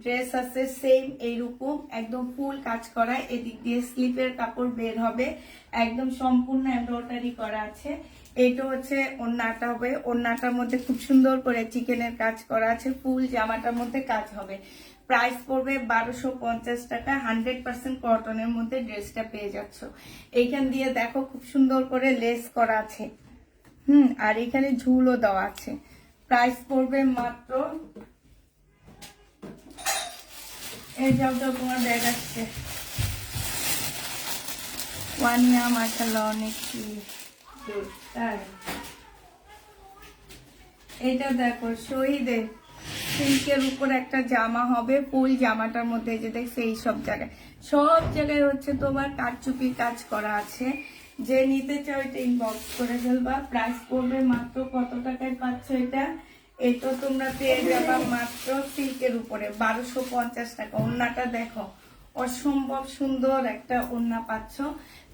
ড্রেস আছে সেম এইরকম, একদম ফুল কাজ করা। এদিক দিয়ে স্লিপের কাপড় বের হবে, একদম সম্পূর্ণ এমব্রয়ডারি করা আছে। এটা হচ্ছে ওড়নাটা হবে, ওড়নাটার মধ্যে খুব সুন্দর করে চিকেনের কাজ করা আছে। ফুল জামাটার মধ্যে কাজ হবে। প্রাইস পড়বে 1250 টাকা। 100% কটনের মধ্যে ড্রেসটা পেয়ে যাচ্ছ। এইখান দিয়ে দেখো খুব সুন্দর করে লেস করা আছে। আর এখানে ঝুলও দেওয়া আছে। প্রাইস পড়বে মাত্র, এই যাও তোমার ব্যাগ আসছে। ওয়ানিয়া মাশাআল্লাহ অনেক এটা দেখো, শহীদের সিল্কের উপর একটা জামা হবে। ফুল জামাটার মধ্যে যে দেখছে এই সব জায়গায় হচ্ছে তোমার কারচুপির কাজ করা আছে। যে নিতে চাও এটা ইনবক্স করে ফেলবা। প্রাইস পড়বে মাত্র কত টাকায় পাচ্ছ এটা? এটা তোমরা পেয়ে যাবা মাত্র সিল্কের উপরে 1250 টাকা। ওড়নাটা দেখো, অসম্ভব সুন্দর একটা ওড়না পাচ্ছ।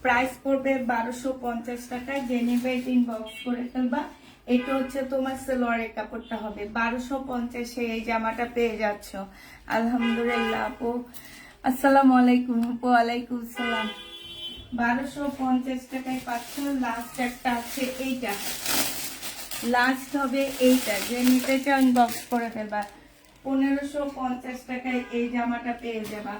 প্রাইস পড়বে 1250 টাকা। যে নেবে ইনবক্স করে ফেলবা। এটা হচ্ছে তোমার সালোয়ারের কাপড়টা হবে 1250-এ এই জামাটা পেয়ে যাচ্ছ। আলহামদুলিল্লাহ আপু, আসসালামু আলাইকুম। আপু ওয়ালাইকুম আসসালাম। 1250 টাকায় পাচ্ছ। লাস্ট একটা আছে, এইটা লাস্ট হবে। এইটা যে নিতে চাও ইনবক্স করে ফেলবা। 1550 টাকায় এই জামাটা পেয়ে যাবা।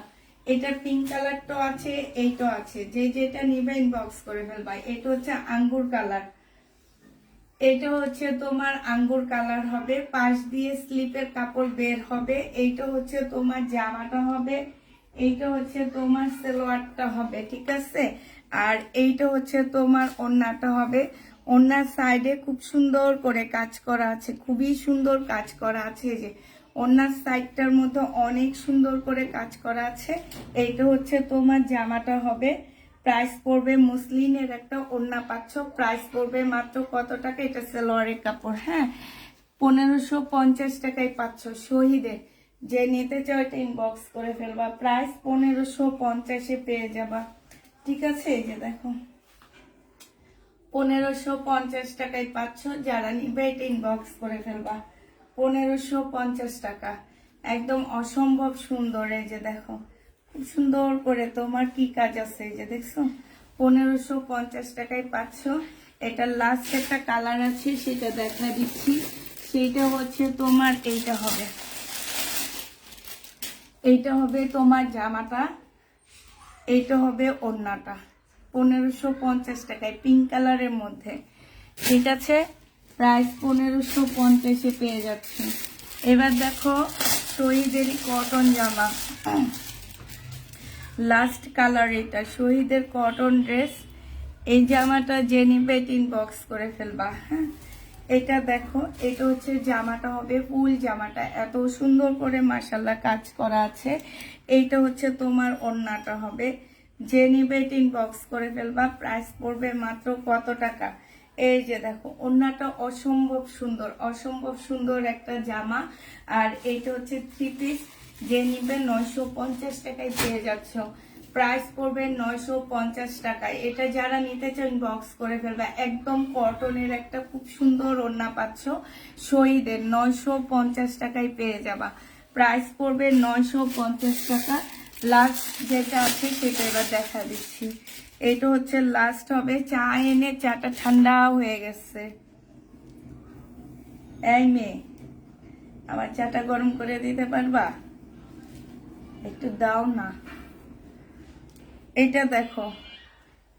এটা পিঙ্ক কালারটা আছে, এইটা আছে। যে যেটা নিবে ইনবক্স করে ফেলবা। এটা হচ্ছে আঙ্গুর কালার, এটা হচ্ছে তোমার আঙ্গুর কালার হবে। পাশ দিয়ে স্লিপের কাপড় বের হবে। এইটা হচ্ছে তোমার জামাটা হবে, এইটা হচ্ছে তোমার সালোয়ারটা হবে। ঠিক আছে, আর এইটা হচ্ছে তোমার ওড়নাটা হবে। ওড়নার সাইডে খুব সুন্দর করে কাজ করা আছে, খুবই সুন্দর কাজ করা আছে। যে ওড়নার সাইডটার মধ্যে অনেক সুন্দর করে কাজ করা আছে। এইটা হচ্ছে তোমার জামাটা হবে। প্রাইস পড়বে, মুসলিনের একটা ওড়না পাচ্ছ। প্রাইস পড়বে মাত্র কত টাকা? এটা সালোয়ারের কাপড়। হ্যাঁ, 1550 টাকায় পাচ্ছ। শহীদে যে নিতে চাও এটা ইনবক্স করে ফেলবা। প্রাইস 1550-এ পেয়ে যাবা। ঠিক আছে, এই যে দেখো 1550 টাকায় পাচ্ছ। যারা নিবে এটা ইনবক্স করে ফেলবা। 1550 টাকা, একদম অসম্ভব সুন্দর। এই যে দেখো খুব সুন্দর করে তোমার কি কাজ আছে, এই যে দেখছো। 1550 টাকায় পাচ্ছ। এটা লাস্ট একটা কালার আছে, সেটা দেখা দিচ্ছি। সেইটা হচ্ছে তোমার এইটা হবে, এইটা হবে তোমার জামাটা, এইটা হবে ওড়নাটা। 1550 টাকায় পিঙ্ক কালারের মধ্যে। ঠিক আছে, প্রাইস 1550-এ পেয়ে যাচ্ছে। এবার দেখো শহীদেরই কটন জামা, লাস্ট কালার। এটা শহীদের কটন ড্রেস। এই জামাটা যে নিবে ইনবক্স করে ফেলবা। হ্যাঁ, এটা দেখো, এটা হচ্ছে জামাটা হবে। ফুল জামাটা এত সুন্দর করে মাশাআল্লাহ কাজ করা আছে। এইটা হচ্ছে তোমার ওড়নাটা হবে। যে নিবে ইনবক্স করে ফেলবা। প্রাইস পড়বে মাত্র কত টাকা? এই যে দেখো ওড়নাটা অসম্ভব সুন্দর, অসম্ভব সুন্দর একটা জামা। আর এইটা হচ্ছে 3 পিস। যে নিবে 950 টাকায় পেয়ে যাচ্ছ। প্রাইস পড়বে 950 টাকায়। এটা যারা নিতে চাও ইনবক্স করে ফেলবে। একদম কটনের একটা খুব সুন্দর ওড়না পাচ্ছ শহীদের, 950 টাকায় পেয়ে যাবা। প্রাইস পড়বে 950 টাকা। লাস্ট যেটা আছে সেটা এবার দেখা দিচ্ছি। এটা হচ্ছে লাস্ট হবে। চা এনে চাটা ঠান্ডা হয়ে গেছে। এই মেয়ে, আমার চাটা গরম করে দিতে পারবা? একটু দাও না। এটা দেখো,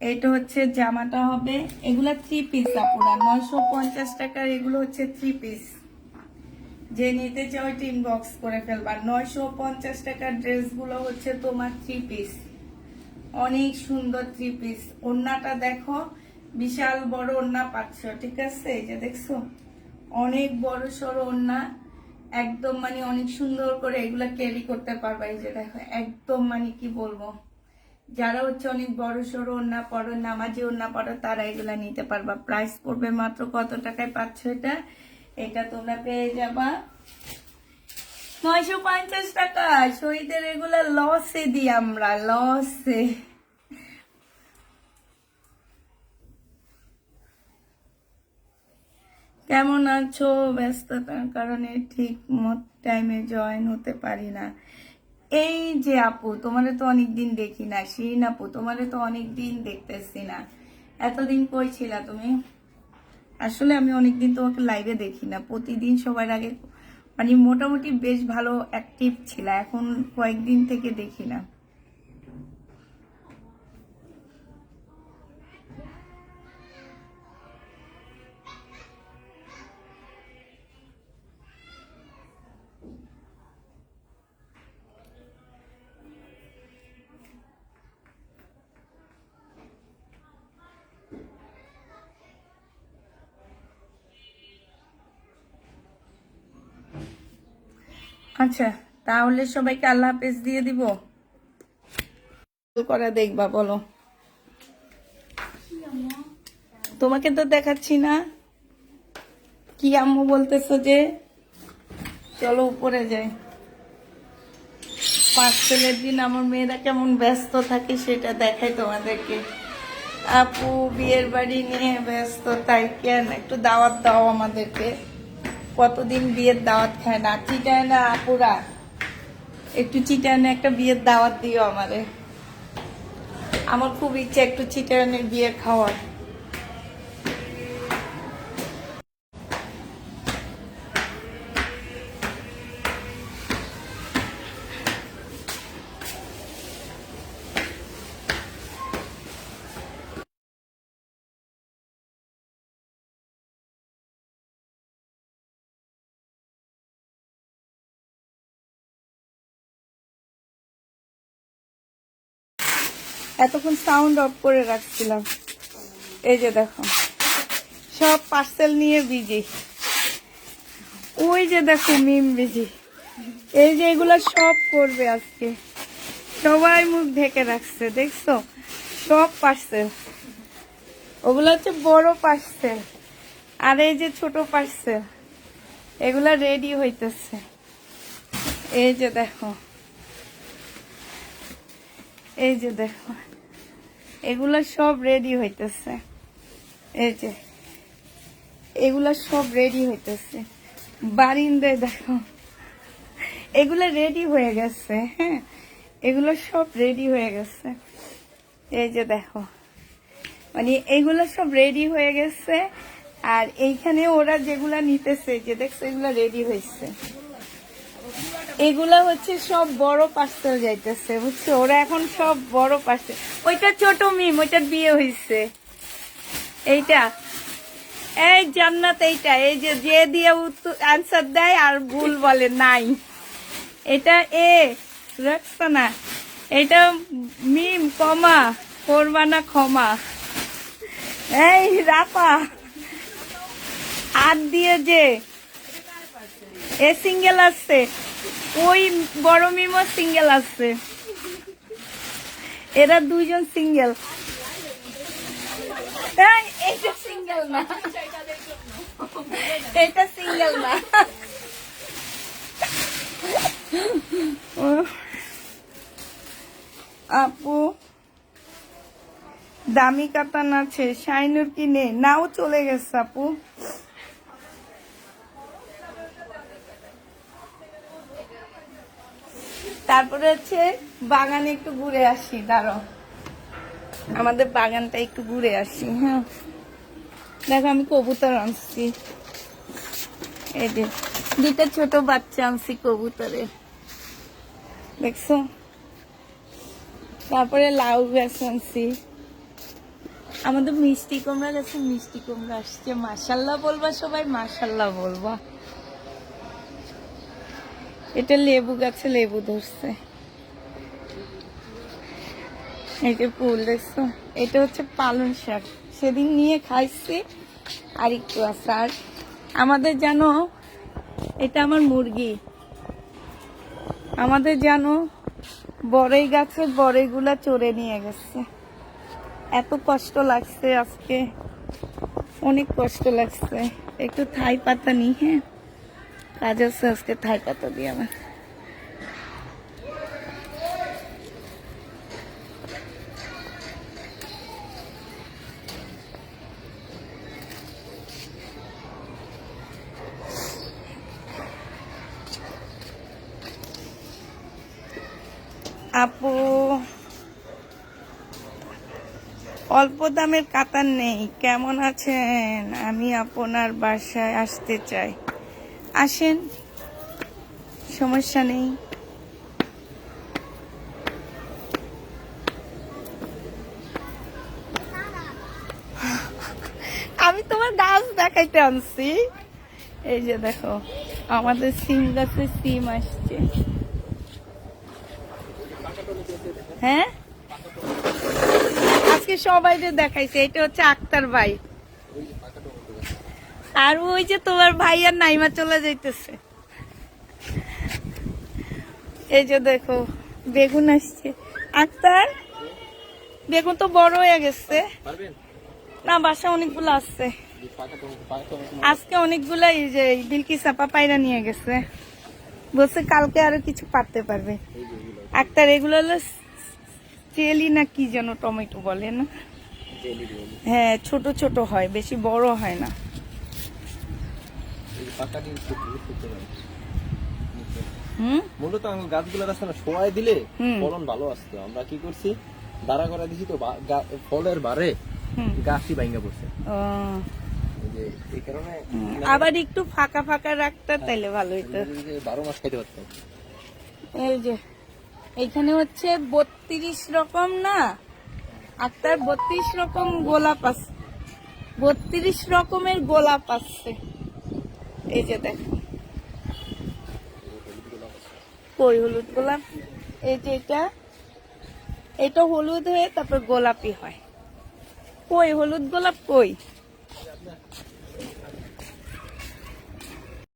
এটা হচ্ছে জামাটা হবে, এগুলা 3 পিস আপুরা, 950 টাকার এগুলো হচ্ছে 3 পিস। যে নিতে চাও এটা ইনবক্স করে ফেলবা। 950 টাকার ড্রেসগুলো হচ্ছে তোমার 3 পিস, অনেক সুন্দর 3 পিস। ওড়নাটা দেখো, বিশাল বড় ওড়না পাচ্ছ, ঠিক আছে? এই যে দেখছো, অনেক বড় সড়ো ওড়না, একদম মানে অনেক সুন্দর করে এগুলা ক্যারি করতে পারবা। এই যে দেখো, একদম মানে কি বলবো, যারা হচ্ছে অনেক বড় সড়ো ওড়না পরো, নামাজি ওড়না পরো, তারা এগুলা নিতে পারবা। প্রাইস পড়বে মাত্র কত টাকায় পাচ্ছ এটা? এটা তোমরা পেয়ে যাবা 950 টাকা। শহীদের এগুলা লসে দিই আমরা, লসে। কেমন আছো? ব্যস্ততার কারণে ঠিক মত টাইমে জয়েন হতে পারি না। এই যে আপু, তোমারে তো অনেকদিন দেখি না। শিরিন আপু, তোমারে তো অনেকদিন দেখতেছি না। এতদিন কই ছিলা তুমি? আসলে আমি অনেকদিন তোমাকে লাইভে দেখি না। প্রতিদিন সবার আগে মানে মোটামুটি বেশ ভালো অ্যাক্টিভ ছিল, এখন কয়েকদিন থেকে দেখি না। আচ্ছা, তাহলে সবাইকে আল্লাহ হাফেজ দিয়ে দিব। করা দেখবা বলো? তোমাকে তো দেখাচ্ছি না। কি আম্মু বলতেছো যে? চলো উপরে যাই। পার্সেলের দিন আমার মেয়েরা কেমন ব্যস্ত থাকে সেটা দেখাই তোমাদেরকে। আপু বিয়ের বাড়ি নিয়ে ব্যস্ত, তাই কেন? একটু দাওয়াত দাও আমাদেরকে। কতদিন বিয়ের দাওয়াত খায় না। চিটায় না আপুরা, একটু চিটায়নে একটা বিয়ের দাওয়াত দিও আমারে। আমার খুব ইচ্ছা একটু চিটায়নের বিয়ে খাওয়ার। এতক্ষণ সাউন্ড অফ করে রাখছিলাম। এই যে দেখো, সব পার্সেল নিয়ে বিজি। ওই যে দেখো মিম বিজি। এই যে এগুলা সব করবে আজকে, সবাই মুখ ঢেকে রাখছে, দেখছো? সব পার্সেল, ওগুলো হচ্ছে বড় পার্সেল, আর এই যে ছোট পার্সেল, এগুলা রেডি হইতেছে। এই যে দেখো, এই যে দেখো, এগুলা সব রেডি হইতেছে। এই যে এগুলা সব রেডি হইতেছে। বারিন্দায় দেখো, এগুলা রেডি হয়ে গেছে। হ্যাঁ, এগুলো সব রেডি হয়ে গেছে। এই যে দেখো, মানে এগুলো সব রেডি হয়ে গেছে। আর এইখানে ওরা যেগুলা নিতেছে, যে দেখছো, এগুলা রেডি হয়েছে। এগুলা হচ্ছে সব বড় পার্সেল যাইতেছে, বুঝছো? ওরা এখন সব বড় পার্সেল। ওইটা ছোট মিম, ওইটার বিয়ে হয়েছে। এইটা এই জান্নাত, এইটা এই যে যে দিয়ে আনসার দেয় আর ভুল বলে নাই, এটা এ রাখছো না। এটা মিম কমা করবা না ক্ষমা। এই রাপা আর দিয়ে যে এ সিঙ্গেল আছে, ওই বড় মিমও সিঙ্গেল আছে। এরা দুইজন সিঙ্গেল। এটা সিঙ্গেল না, এটা সিঙ্গেল না। আপু দামি কাতান আছে, শাইনুর কিনে নাও চলে গেছে আপু। তারপরে হচ্ছে বাগানে একটু ঘুরে আসি, দাঁড়াও আমাদের বাগানটা একটু ঘুরে আসি। হ্যাঁ দেখো আমি কবুতর আনছি, এই যে দুইটা ছোট বাচ্চা আনছি কবুতরের, দেখছো। তারপরে লাউ গাছ আনছি, আমাদের মিষ্টি কুমড়া গাছে মিষ্টি কুমড়া আসছে, মাশাল্লাহ বলবা সবাই, মাশাল্লাহ বলবা। এটা লেবু গাছে লেবু ধরছে, এই যে ফুল দেখছো। এটা হচ্ছে পালং শাক, সেদিন নিয়ে খাইছি আর একটু আছে। আর আমাদের জানো এটা আমার মুরগি, আমাদের জানো বড়ই গাছের বড়ইগুলা চড়ে নিয়ে গেছে, এত কষ্ট লাগছে আজকে, অনেক কষ্ট লাগছে। একটু থাই পাতা নি, হ্যাঁ কাজ আছে আজকে, থাই পাতা দিয়ে আমার। আপু অল্প দামের কাতান নেই, কেমন আছেন? আমি আপনার বাসায় আসতে চাই, আসেন সমস্যা নেই। আমি তোমার গাছ দেখাইতে আনছি, এই যে দেখো আমাদের সিম গাছে সিম আসছে। হ্যাঁ আজকে সবাই দেখাইছে, এটা হচ্ছে আক্তার ভাই, আর ওই যে তোমার ভাই আর নাইমা চলে যাইতেছে। এই যে দেখো বেগুন আসছে, আক্তার বেগুন তো বড় হয়ে গেছে না, বাসা অনেকগুলো আসছে আজকে, অনেকগুলা এই যে বিলকিস আপা পায়রা নিয়ে গেছে, বলছে কালকে আরো কিছু পারতে পারবে। আক্তার এগুলো হলো চেলি না কি যেন টমেটো বলে না, হ্যাঁ ছোট ছোট হয়, বেশি বড় হয় না। মূলত আমি গাছগুলো রাস্তা শোয়াই দিলে ফলন ভালো আসতো, আমরা কি করছি দাঁড়া করে দিছি তো ফলের বারে গাছই ভাঙ্গা পড়ছে, এই কারণে আবার একটু ফাঁকা ফাঁকা রাখতে তাইলে ভালো হইতো, 12 মাস খাইতে পারতাম। এই যে এইখানে হচ্ছে 32 রকম না আক্তার, 32 রকম গোলাপ আছে, 32 রকমের গোলাপ আছে। এই যে দেখো কই হলুদ গোলাপ, এই যে এটা হলুদ হয়ে তারপর গোলাপি হয়, কই হলুদ গোলাপ কই।